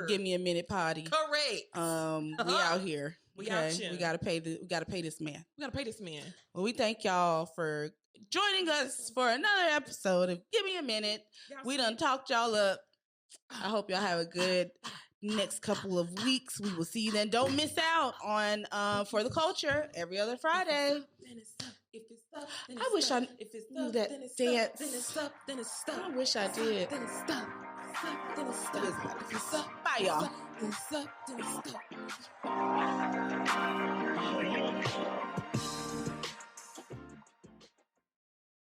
give me a minute potty. Correct. We out here. We out here. We gotta pay this man. Well, we thank y'all for joining us for another episode of Give Me a Minute. We done talked y'all up. I hope y'all have a good next couple of weeks. We will see you then. Don't miss out on For the Culture every other Friday. I wish I knew that dance. I wish I did. Bye, y'all.